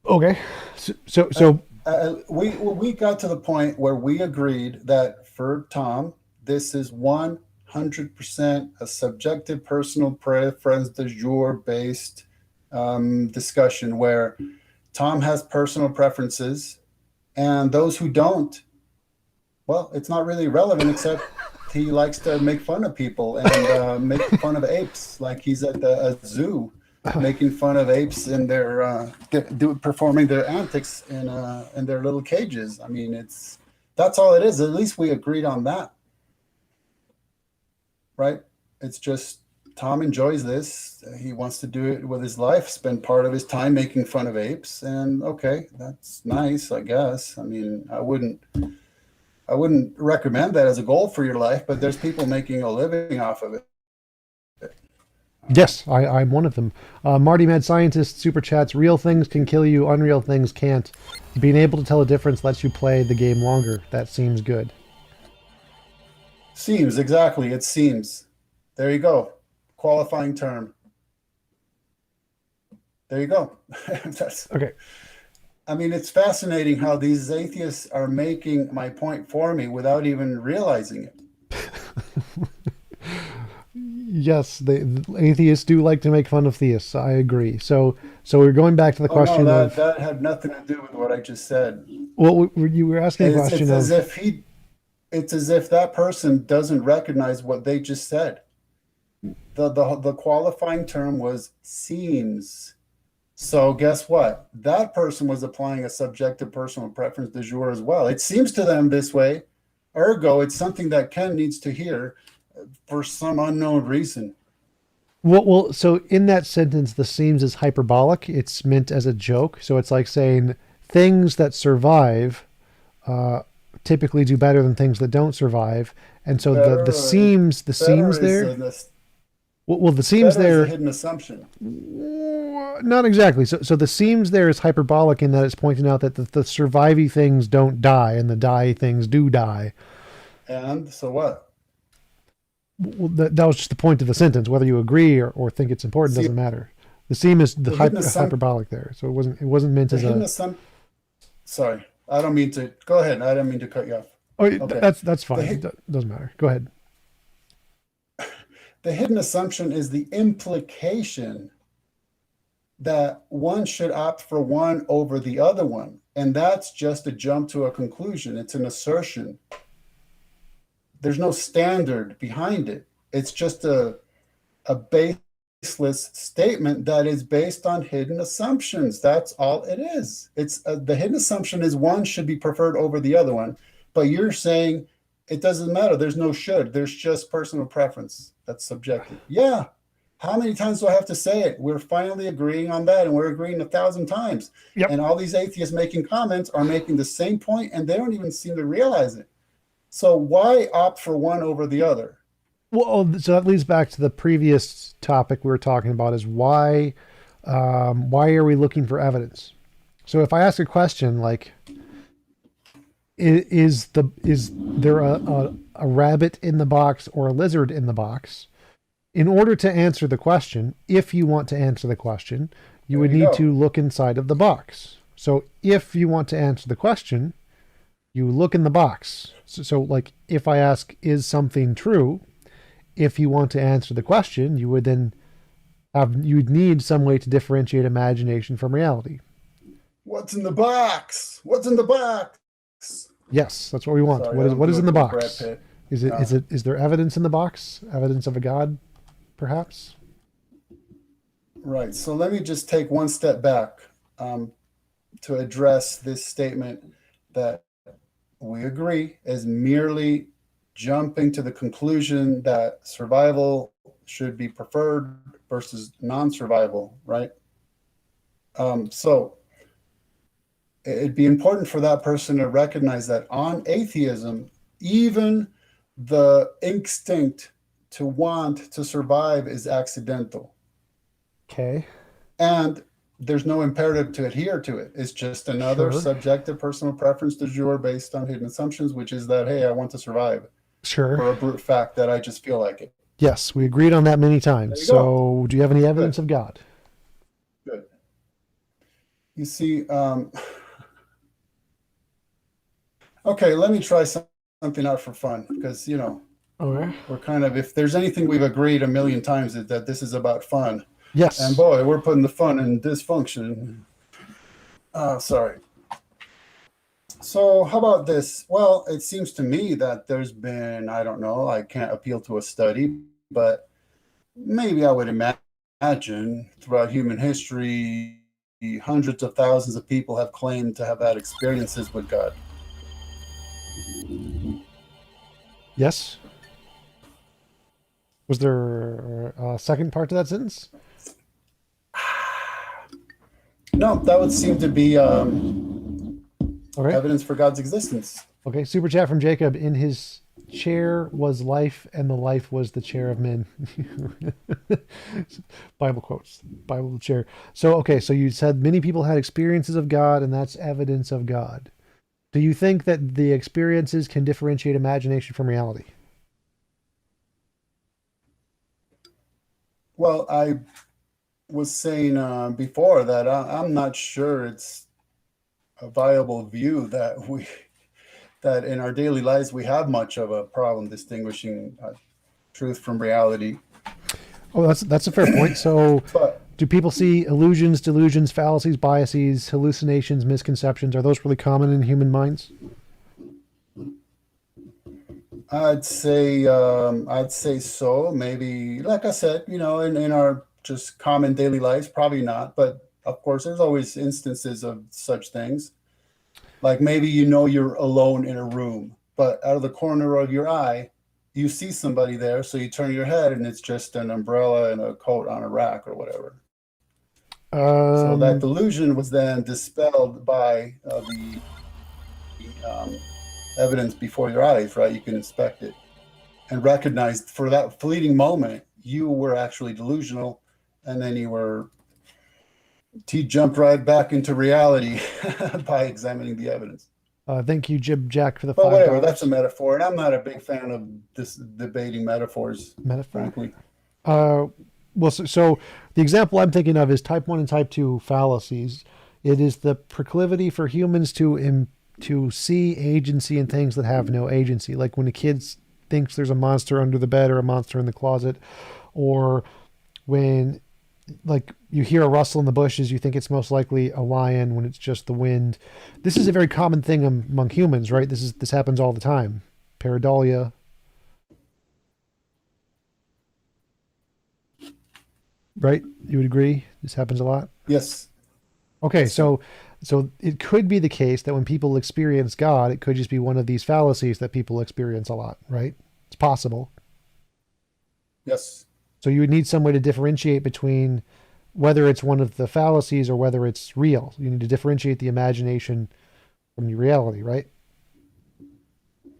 Okay, so we got to the point where we agreed that for Tom, this is 100% a subjective personal preference de jour based discussion where Tom has personal preferences and those who don't, well, it's not really relevant except he likes to make fun of people and make fun of apes, like he's at a zoo making fun of apes and their performing their antics in their little cages. I mean, that's all it is. At least we agreed on that, right? It's just Tom enjoys this. He wants to do it with his life, spend part of his time making fun of apes, and okay, that's nice, I guess. I mean, I wouldn't recommend that as a goal for your life, but there's people making a living off of it. Yes, I'm one of them. Marty Mad Scientist super chats. Real things can kill you, unreal things can't. Being able to tell a difference lets you play the game longer. That seems good. Seems, exactly. It seems. There you go. Qualifying term. There you go. That's okay. I mean, it's fascinating how these atheists are making my point for me without even realizing it. Yes, the atheists do like to make fun of theists. I agree. So we're going back to the question no, that had nothing to do with what I just said. Well, you were asking a question it's as if that person doesn't recognize what they just said. The qualifying term was seems. So guess what? That person was applying a subjective personal preference du jour as well. It seems to them this way. Ergo, it's something that Ken needs to hear for some unknown reason. Well, so in that sentence, the seems is hyperbolic. It's meant as a joke. So it's like saying things that survive typically do better than things that don't survive. And so the seems there. Well, the seems there is a hidden assumption. Not exactly. So the seems there is hyperbolic in that it's pointing out that the surviving things don't die and the die things do die. And so what? Well, that was just the point of the sentence. Whether you agree or think it's important doesn't matter. The seem is the hyperbolic there, so it wasn't meant as a. Sorry, I don't mean to. Go ahead. I don't mean to cut you off. Oh, okay. That's fine. Doesn't matter. Go ahead. The hidden assumption is the implication that one should opt for one over the other one, and that's just a jump to a conclusion. It's an assertion. There's no standard behind it. It's just a baseless statement that is based on hidden assumptions. That's all it is. It's the hidden assumption is one should be preferred over the other one, but you're saying it doesn't matter. There's no should. There's just personal preference. That's subjective. Yeah. How many times do I have to say it? We're finally agreeing on that, and we're agreeing 1,000 times. Yep. And all these atheists making comments are making the same point, and they don't even seem to realize it. So why opt for one over the other? Well, so that leads back to the previous topic we were talking about: is why are we looking for evidence? So if I ask a question like, is there a rabbit in the box or a lizard in the box? In order to answer the question, if you want to answer the question, you would need to look inside of the box. So if you want to answer the question, you look in the box. So like if I ask, is something true? If you want to answer the question, you would then you'd need some way to differentiate imagination from reality. What's in the box? What's in the box? Yes, that's what we want. Sorry, what is in the box? Is there evidence in the box? Evidence of a God, perhaps? Right. So let me just take one step back to address this statement that we agree is merely jumping to the conclusion that survival should be preferred versus non-survival, right? So it'd be important for that person to recognize that on atheism, even the instinct to want to survive is accidental. Okay. And there's no imperative to adhere to it. It's just another subjective personal preference du jour based on hidden assumptions, which is that, hey, I want to survive. Sure. For a brute fact that I just feel like it. Yes, we agreed on that many times. So do you have any evidence of God? Good. You see, okay, let me try something out for fun because, Okay. We're kind of, if there's anything we've agreed a million times is that this is about fun. Yes. And boy, we're putting the fun in dysfunction. Sorry. So how about this? Well, it seems to me that there's been, I don't know, I can't appeal to a study, but maybe I would imagine throughout human history, hundreds of thousands of people have claimed to have had experiences with God. Yes. Was there a second part to that sentence? No, that would seem to be Okay. evidence for God's existence. Okay. Super chat from Jacob. In his chair was life, and the life was the chair of men. Bible quotes. Bible chair. So, okay. So you said many people had experiences of God, and that's evidence of God. Do you think that the experiences can differentiate imagination from reality? Well, I was saying before that I'm not sure it's a viable view that in our daily lives we have much of a problem distinguishing truth from reality. Oh, that's a fair point. So, But do people see illusions, delusions, fallacies, biases, hallucinations, misconceptions? Are those really common in human minds? I'd say so. Maybe, like I said, in our just common daily lives, probably not. But of course, there's always instances of such things. Like maybe you're alone in a room, but out of the corner of your eye, you see somebody there, so you turn your head and it's just an umbrella and a coat on a rack or whatever. So that Um, delusion was then dispelled by um, evidence before your eyes, right? You can inspect it and recognize for that fleeting moment you were actually delusional, and then you were jumped right back into reality by examining the evidence. thank you, Jib Jack, for the But five whatever, that's a dollars. metaphor, and I'm not a big fan of this debating metaphors, Metaphor. frankly. Uh, well, so the example I'm thinking of is type 1 and type 2 fallacies. It is the proclivity for humans to see agency in things that have no agency. Like when a kid thinks there's a monster under the bed or a monster in the closet, or when like you hear a rustle in the bushes, you think it's most likely a lion when it's just the wind. This is a very common thing among humans, right? This happens all the time. Pareidolia, right? You would agree? This happens a lot. Yes, Okay, yes, sir. so it could be the case that when people experience God, it could just be one of these fallacies that people experience a lot, right? It's possible. Yes. So you would need some way to differentiate between whether it's one of the fallacies or whether it's real. You need to differentiate the imagination from the reality, right?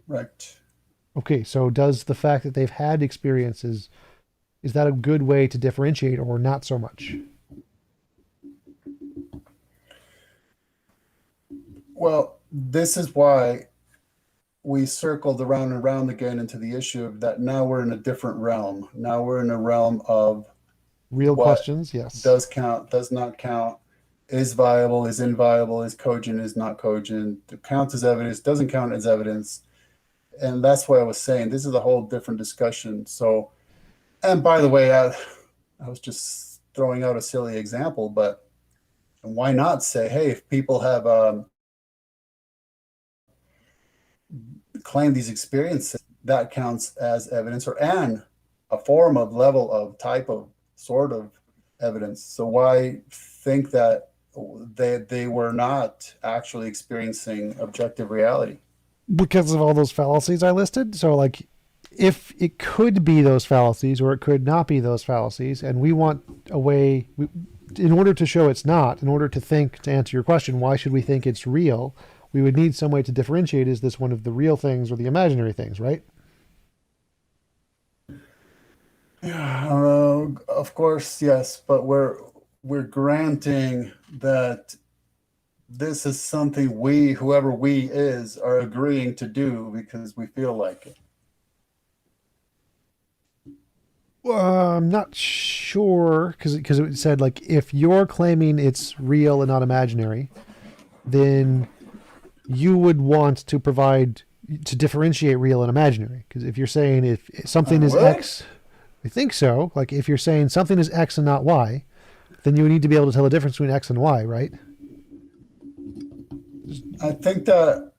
Right. Okay, so does the fact that they've had experiences, is that a good way to differentiate or not so much? Well, this is why we circled around and around again into the issue of that now we're in a different realm. Now we're in a realm of Real what questions, yes. does count, does not count, is viable, is inviolable, is cogent, is not cogent, counts as evidence, doesn't count as evidence. And that's what I was saying. This is a whole different discussion. So, and by the way, I was just throwing out a silly example, but why not say, hey, if people have claimed these experiences, that counts as evidence or an a form of level of type of sort of evidence. So why think that they were not actually experiencing objective reality? Because of all those fallacies I listed. So, like, if it could be those fallacies or it could not be those fallacies, and we want a way, in order to show it's not, in order to think, to answer your question, why should we think it's real? We would need some way to differentiate, is this one of the real things or the imaginary things, right? Of course, yes, but we're granting that this is something we, whoever we is, are agreeing to do because we feel like it. I'm not sure because it said like if you're claiming it's real and not imaginary, then you would want to provide to differentiate real and imaginary. Because if you're saying if I something is would. X, I think so. Like if you're saying something is X and not Y, then you would need to be able to tell the difference between X and Y, right? I think that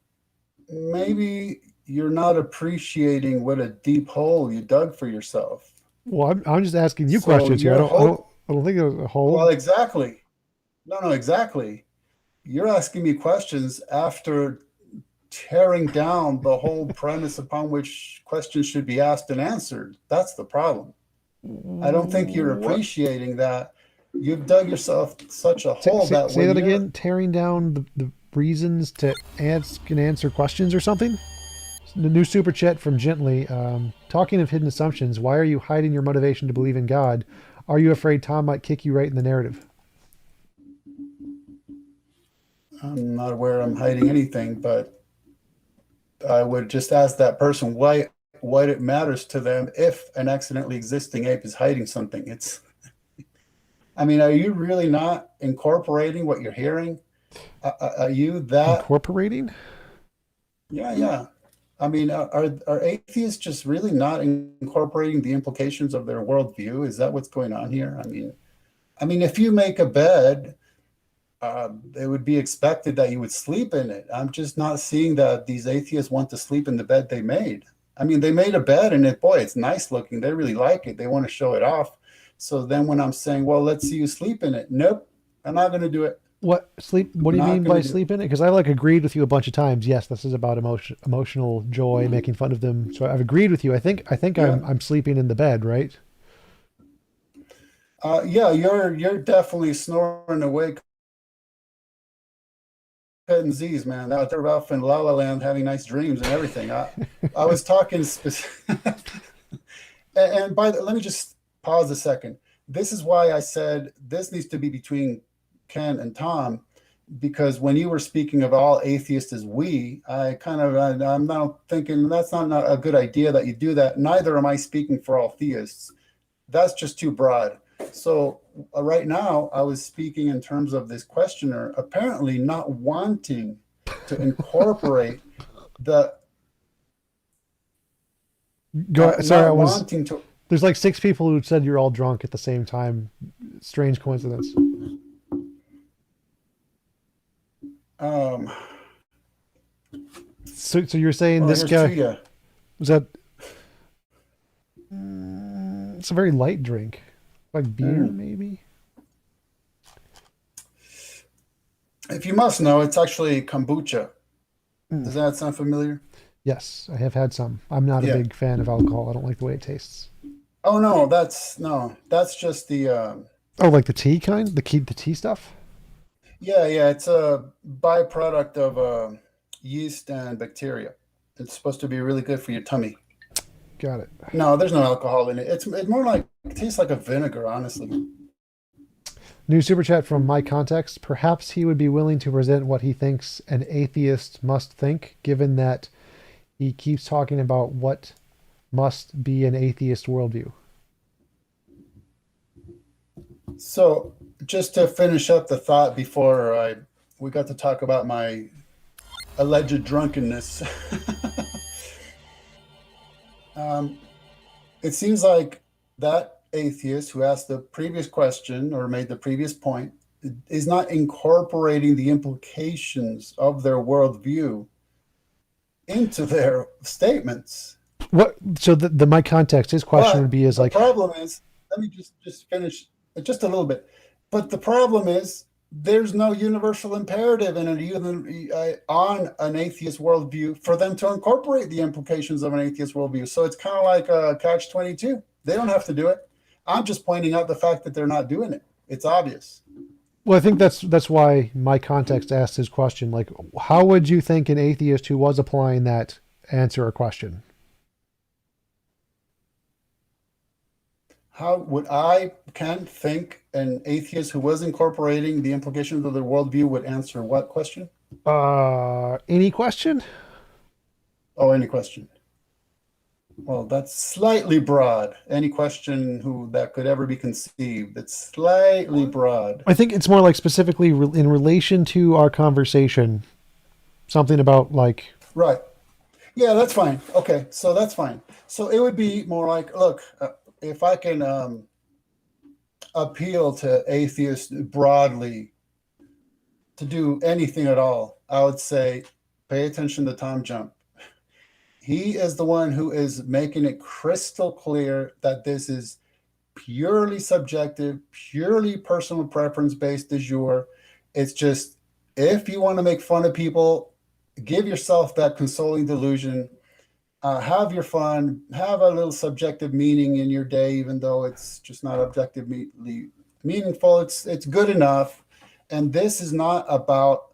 maybe you're not appreciating what a deep hole you dug for yourself. Well, I'm just asking you So questions here. your hope, I don't think there's a well, whole. exactly. No, exactly. You're asking me questions after tearing down the whole premise upon which questions should be asked and answered. That's the problem. I don't think you're What? appreciating that you've dug yourself such a hole that Say when that you're, again. Tearing down the reasons to ask and answer questions or something. The new super chat from Gently. Talking of hidden assumptions, why are you hiding your motivation to believe in God? Are you afraid Tom might kick you right in the narrative? I'm not aware I'm hiding anything, but I would just ask that person why what it matters to them if an accidentally existing ape is hiding something. It's, I mean, are you really not incorporating what you're hearing? Are you that? Incorporating? Yeah, yeah. I mean, are atheists just really not incorporating the implications of their worldview? Is that what's going on here? I mean, if you make a bed, it would be expected that you would sleep in it. I'm just not seeing that these atheists want to sleep in the bed they made. I mean, they made a bed and it, boy, it's nice looking. They really like it. They want to show it off. So then when I'm saying, well, let's see you sleep in it. Nope, I'm not going to do it. What sleep? What do you Not mean going by to do it. sleep in it? Because I like agreed with you a bunch of times. Yes, this is about emotional joy, making fun of them. So I've agreed with you. I think Yeah. I'm sleeping in the bed, right? Yeah, you're definitely snoring away cutting Z's, man. Out there off in La La Land having nice dreams and everything. I was talking specific. And let me just pause a second. This is why I said this needs to be between Ken and Tom, because when you were speaking of all atheists as we, I'm not thinking that's not a good idea that you do that. Neither am I speaking for all theists. That's just too broad. So right now, I was speaking in terms of this questioner apparently not wanting to incorporate the Go. Sorry, I not was. wanting to. There's like six people who said you're all drunk at the same time. Strange coincidence. Um, So you're saying well, this here's to guy you. was that? It's a very light drink, like beer, Mm. maybe. If you must know, it's actually kombucha. Mm. Does that sound familiar? Yes, I have had some. I'm not a Yeah. big fan of alcohol. I don't like the way it tastes. Oh no, that's just the Oh, like the tea kind? The tea stuff? yeah, yeah. It's a byproduct of yeast and bacteria. It's supposed to be really good for your tummy. Got it. No, there's no alcohol in it. It's more like it tastes like a vinegar, honestly. New super chat from My Context. Perhaps he would be willing to present what he thinks an atheist must think, given that he keeps talking about what must be an atheist worldview. So just to finish up the thought before we got to talk about my alleged drunkenness. um, it seems like that atheist who asked the previous question or made the previous point is not incorporating the implications of their worldview into their statements. What? So the My Context, his question would But be is the like, problem is, let me just finish just a little bit. But the problem is, there's no universal imperative in on an atheist worldview for them to incorporate the implications of an atheist worldview. So it's kind of like a catch-22. They don't have to do it. I'm just pointing out the fact that they're not doing it. It's obvious. well, I think that's why My Context asked his question. Like, how would you think an atheist who was applying that answer a question? How would Ken think an atheist who was incorporating the implications of their worldview would answer what question? Any question? Oh, any question. Well, that's slightly broad. Any question who that could ever be conceived. It's slightly broad. I think it's more like specifically in relation to our conversation, something about like, Right. Yeah, that's fine. Okay, so that's fine. So it would be more like, look, if I can appeal to atheists broadly to do anything at all, I would say pay attention to TJump. He is the one who is making it crystal clear that this is purely subjective, purely personal preference based de jure. It's just, if you want to make fun of people, give yourself that consoling delusion. Have your fun, have a little subjective meaning in your day, even though it's just not objectively meaningful. It's good enough. And this is not about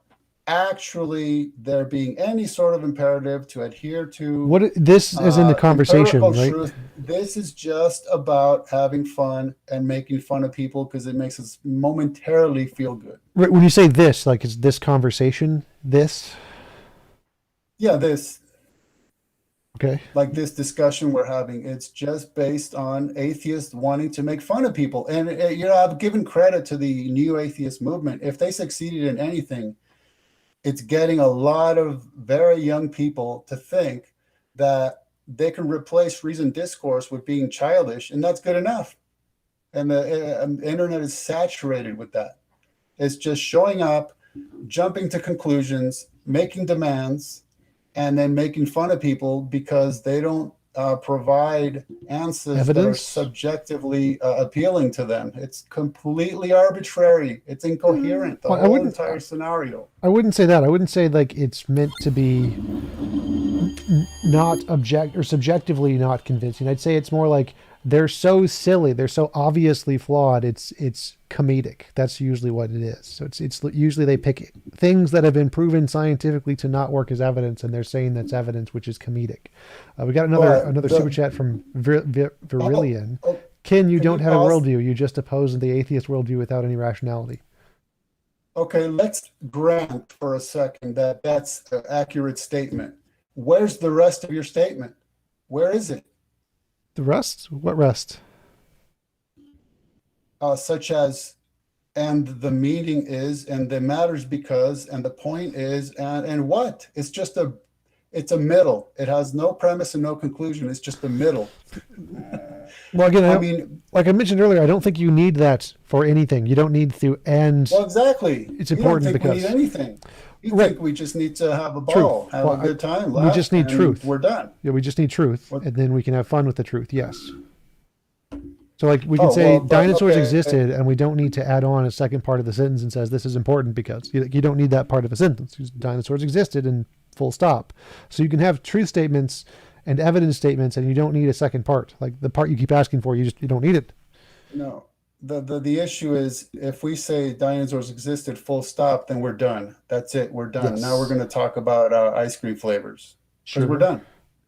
actually there being any sort of imperative to adhere to what this is in the conversation, right? Truth. This is just about having fun and making fun of people because it makes us momentarily feel good. Right, when you say this, like, is this conversation this? Yeah, this. Okay. Like this discussion we're having, it's just based on atheists wanting to make fun of people. And, I've given credit to the new atheist movement. If they succeeded in anything, it's getting a lot of very young people to think that they can replace reasoned discourse with being childish, and that's good enough. And the internet is saturated with that. It's just showing up, jumping to conclusions, making demands, and then making fun of people because they don't provide answers Evidence? that are subjectively appealing to them. It's completely arbitrary. It's incoherent, the whole entire scenario. I wouldn't say that. I wouldn't say like it's meant to be not subjectively not convincing. I'd say it's more like they're so silly, they're so obviously flawed. It's comedic. That's usually what it is. So it's usually they pick things that have been proven scientifically to not work as evidence, and they're saying that's evidence, which is comedic. We got another super chat from Virillion. Ken, you don't have a worldview. You just oppose the atheist worldview without any rationality. Okay, let's grant for a second that that's an accurate statement. Where's the rest of your statement? Where is it? The rest? What rest? Such as, and the meaning is, and the matters because, and the point is, and what? It's a middle. It has no premise and no conclusion. It's just a middle. Well, again, like I mentioned earlier, I don't think you need that for anything. You don't need to end. Well, exactly. It's important because we need anything. You think we just need to have a ball, have a good time, laugh, we just need truth. We're done. Yeah, we just need truth, and then we can have fun with the truth. Yes. So, like, we can say dinosaurs existed, and we don't need to add on a second part of the sentence and says this is important because you don't need that part of a sentence. Dinosaurs existed and full stop. So you can have truth statements and evidence statements, and you don't need a second part. Like the part you keep asking for, you don't need it. No. The issue is if we say dinosaurs existed full stop, then we're done. That's it. We're done. Yes. Now we're going to talk about ice cream flavors. Sure. We're done.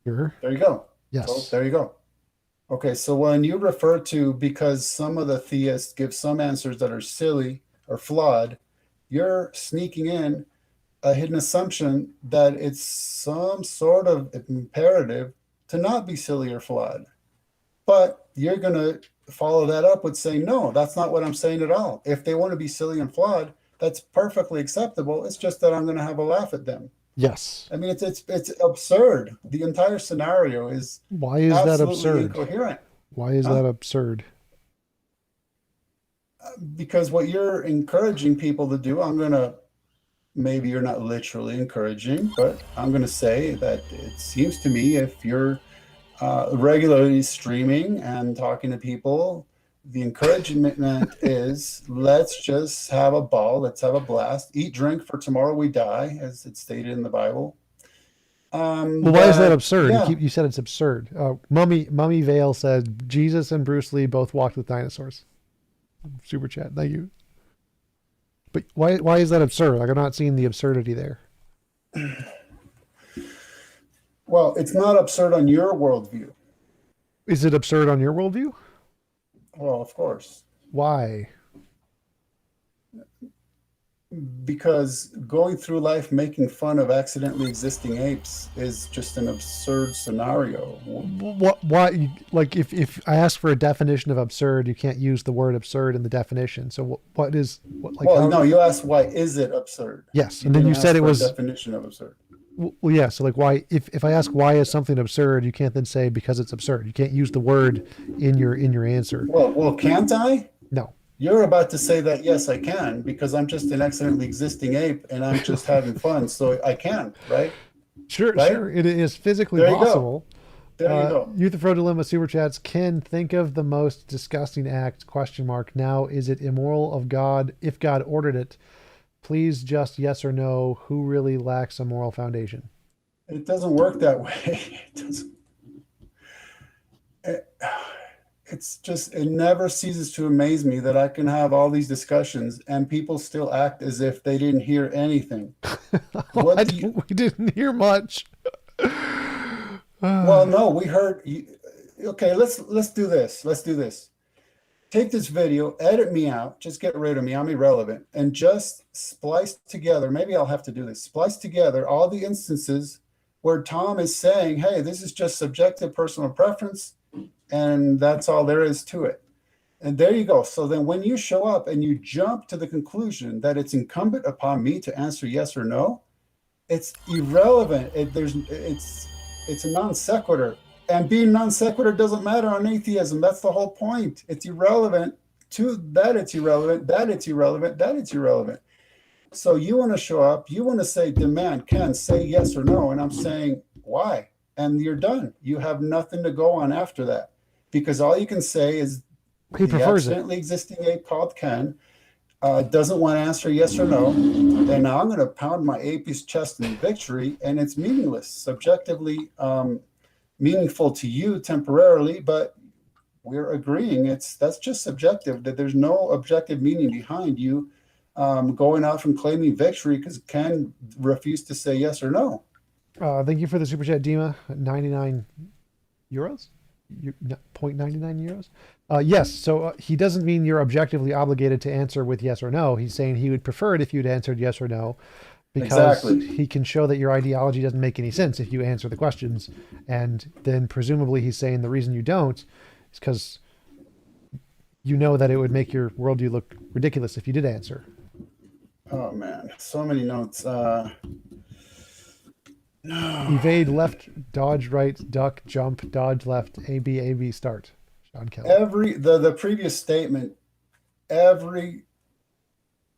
Sure. There you go. Yes. So, there you go. Okay. So when you refer to, because some of the theists give some answers that are silly or flawed, you're sneaking in a hidden assumption that it's some sort of imperative to not be silly or flawed. But you're going to follow that up with saying, no, that's not what I'm saying at all. If they want to be silly and flawed, that's perfectly acceptable. It's just that I'm going to have a laugh at them. Yes. I mean, it's absurd. The entire scenario is why is that absurd? Incoherent. Why is that absurd? Because what you're encouraging people to do, maybe you're not literally encouraging, but I'm going to say that it seems to me if you're regularly streaming and talking to people, the encouragement is let's just have a ball, let's have a blast, eat, drink, for tomorrow we die, as it's stated in the Bible. Well, why is that absurd? Yeah. You said it's absurd. Mummy Vale said Jesus and Bruce Lee both walked with dinosaurs. Super chat, thank you. But why is that absurd? Like, I'm not seeing the absurdity there. Well, it's not absurd on your worldview. Is it absurd on your worldview? Well, of course. Why? Because going through life making fun of accidentally existing apes is just an absurd scenario. Why? Like, if I ask for a definition of absurd, you can't use the word absurd in the definition. So what is? No, you asked why is it absurd? Yes, and then you said it was a definition of absurd. Well, yeah. So, like, why? If I ask why is something absurd, you can't then say because it's absurd. You can't use the word in your answer. Well, can't I? No. You're about to say that, yes, I can, because I'm just an excellently existing ape and I'm just having fun. So I can, right? Sure, Right? sure. It is physically There you go. possible. There you go. Youth of Pro Dilemma Super Chats. Ken, think of the most disgusting act, question mark. Now, is it immoral of God if God ordered it? Please just yes or no. Who really lacks a moral foundation? It doesn't work that way. It doesn't, it, it's just, it never ceases to amaze me that I can have all these discussions and people still act as if they didn't hear anything. What do you, We didn't hear much. well, no, we heard, okay, let's do this. Let's do this. Take this video, edit me out, just get rid of me, I'm irrelevant, and just splice together, maybe I'll have to do this, splice together all the instances where Tom is saying, hey, this is just subjective personal preference, and that's all there is to it. And there you go. So then when you show up and you jump to the conclusion that it's incumbent upon me to answer yes or no, it's irrelevant. It's a non sequitur. And being non sequitur doesn't matter on atheism. That's the whole point. It's irrelevant to that, it's irrelevant, that it's irrelevant, that it's irrelevant. So you want to show up, you want to say, demand, Ken, say yes or no. And I'm saying, why? And you're done. You have nothing to go on after that. Because all you can say is He the prefers it. accidentally existing ape called Ken doesn't want to answer yes or no. And now I'm going to pound my ape's chest in victory, and it's meaningless, subjectively meaningful to you temporarily, but we're agreeing that's just subjective, that there's no objective meaning behind you going off and claiming victory because Ken refused to say yes or no. Thank you for the super chat, Dima. 99 euros? 0.99 euros? Yes, so he doesn't mean you're objectively obligated to answer with yes or no. He's saying he would prefer it if you'd answered yes or no, because Exactly. he can show that your ideology doesn't make any sense if you answer the questions. And then presumably he's saying the reason you don't is because you know that it would make your worldview look ridiculous if you did answer. Oh man, so many notes. No. Evade left, dodge right, duck, jump, dodge left, AB, AB, start. Sean Kelly. The previous statement, it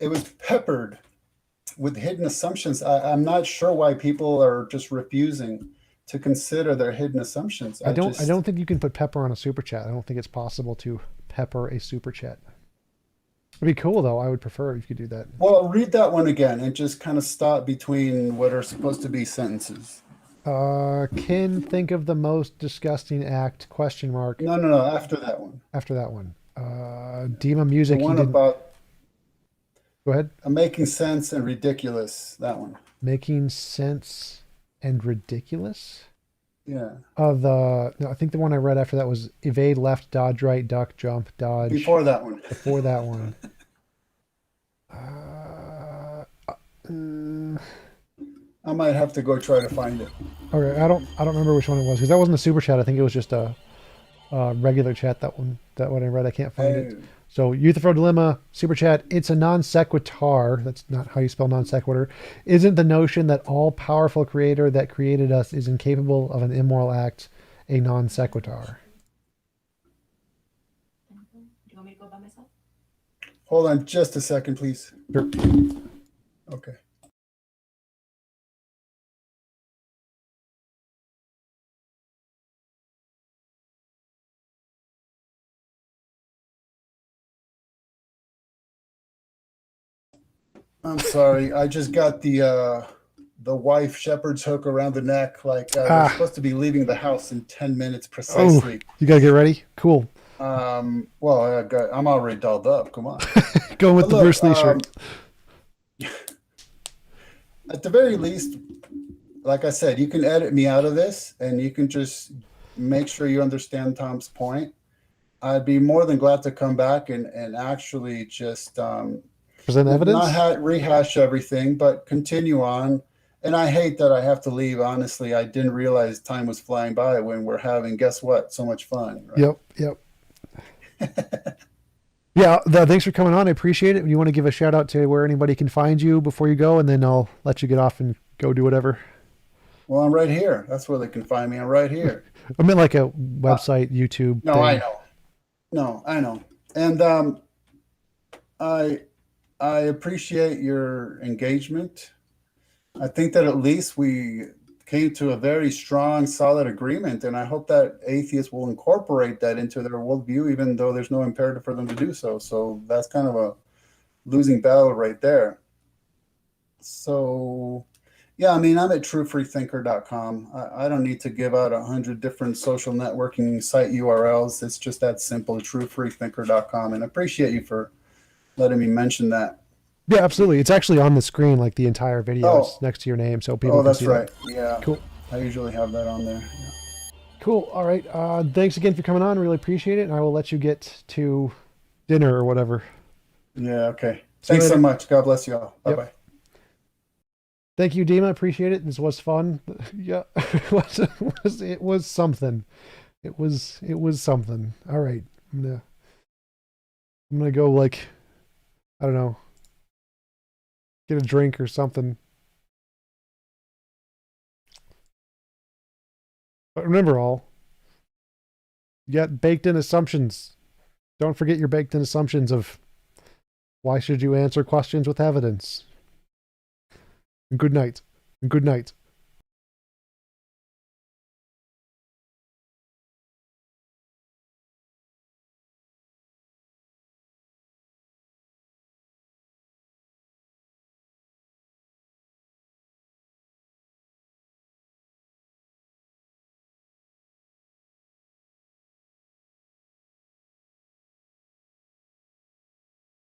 was peppered with hidden assumptions. I'm not sure why people are just refusing to consider their hidden assumptions. I don't think you can put pepper on a super chat. I don't think it's possible to pepper a super chat. It'd be cool though. I would prefer if you could do that. Well, read that one again and just kind of stop between what are supposed to be sentences. Can think of the most disgusting act, question mark. No, after that one. After that one. Dima music. The one about go ahead. Making sense and ridiculous. That one. Making sense and ridiculous? Yeah. No, I think the one I read after that was evade left, dodge right, duck, jump, dodge. Before that one. Before that one. I might have to go try to find it. Okay, I don't remember which one it was because that wasn't a super chat. I think it was just a regular chat. That one I read. I can't find it. So Youth of Pro Dilemma super chat. It's a non sequitur. That's not how you spell non sequitur. Isn't the notion that all powerful creator that created us is incapable of an immoral act a non sequitur? Do you want me to go by myself? Hold on just a second, please. Sure. Okay. I'm sorry. I just got the wife shepherd's hook around the neck. Like we're supposed to be leaving the house in 10 minutes precisely. Oh, you gotta get ready. Cool. Well, I'm already dolled up. Come on. Go with the Bruce Lee shirt. At the very least, like I said, you can edit me out of this, and you can just make sure you understand Tom's point. I'd be more than glad to come back and actually just present evidence, not rehash everything, but continue on. And I hate that I have to leave. Honestly, I didn't realize time was flying by when we're having, guess what, so much fun. Right? Yep. Yeah, thanks for coming on. I appreciate it. You want to give a shout out to where anybody can find you before you go, and then I'll let you get off and go do whatever. Well, I'm right here. That's where they can find me. I'm right here. I meant like a website, YouTube. No, thing. I know. No, I know. And I I appreciate your engagement. I think that at least we came to a very strong, solid agreement, and I hope that atheists will incorporate that into their worldview, even though there's no imperative for them to do so. So that's kind of a losing battle right there. So, yeah, I mean, I'm at truefreethinker.com. I don't need to give out 100 different social networking site URLs. It's just that simple, truefreethinker.com. And I appreciate you for letting me mention that. Yeah, absolutely. It's actually on the screen, like the entire video is Oh, next to your name, so people oh, can that's see right. that. Yeah, Cool. I usually have that on there. Yeah. Cool. All right. Thanks again for coming on. Really appreciate it. And I will let you get to dinner or whatever. Yeah, okay. See you Thanks so later. much. God bless you all. Yep. Bye-bye. Thank you, Dima. Appreciate it. This was fun. Yeah, it was something. It was something. All right. I'm gonna go like, I don't know, get a drink or something. But remember all, you got baked in assumptions. Don't forget your baked in assumptions of why should you answer questions with evidence. And good night. And good night.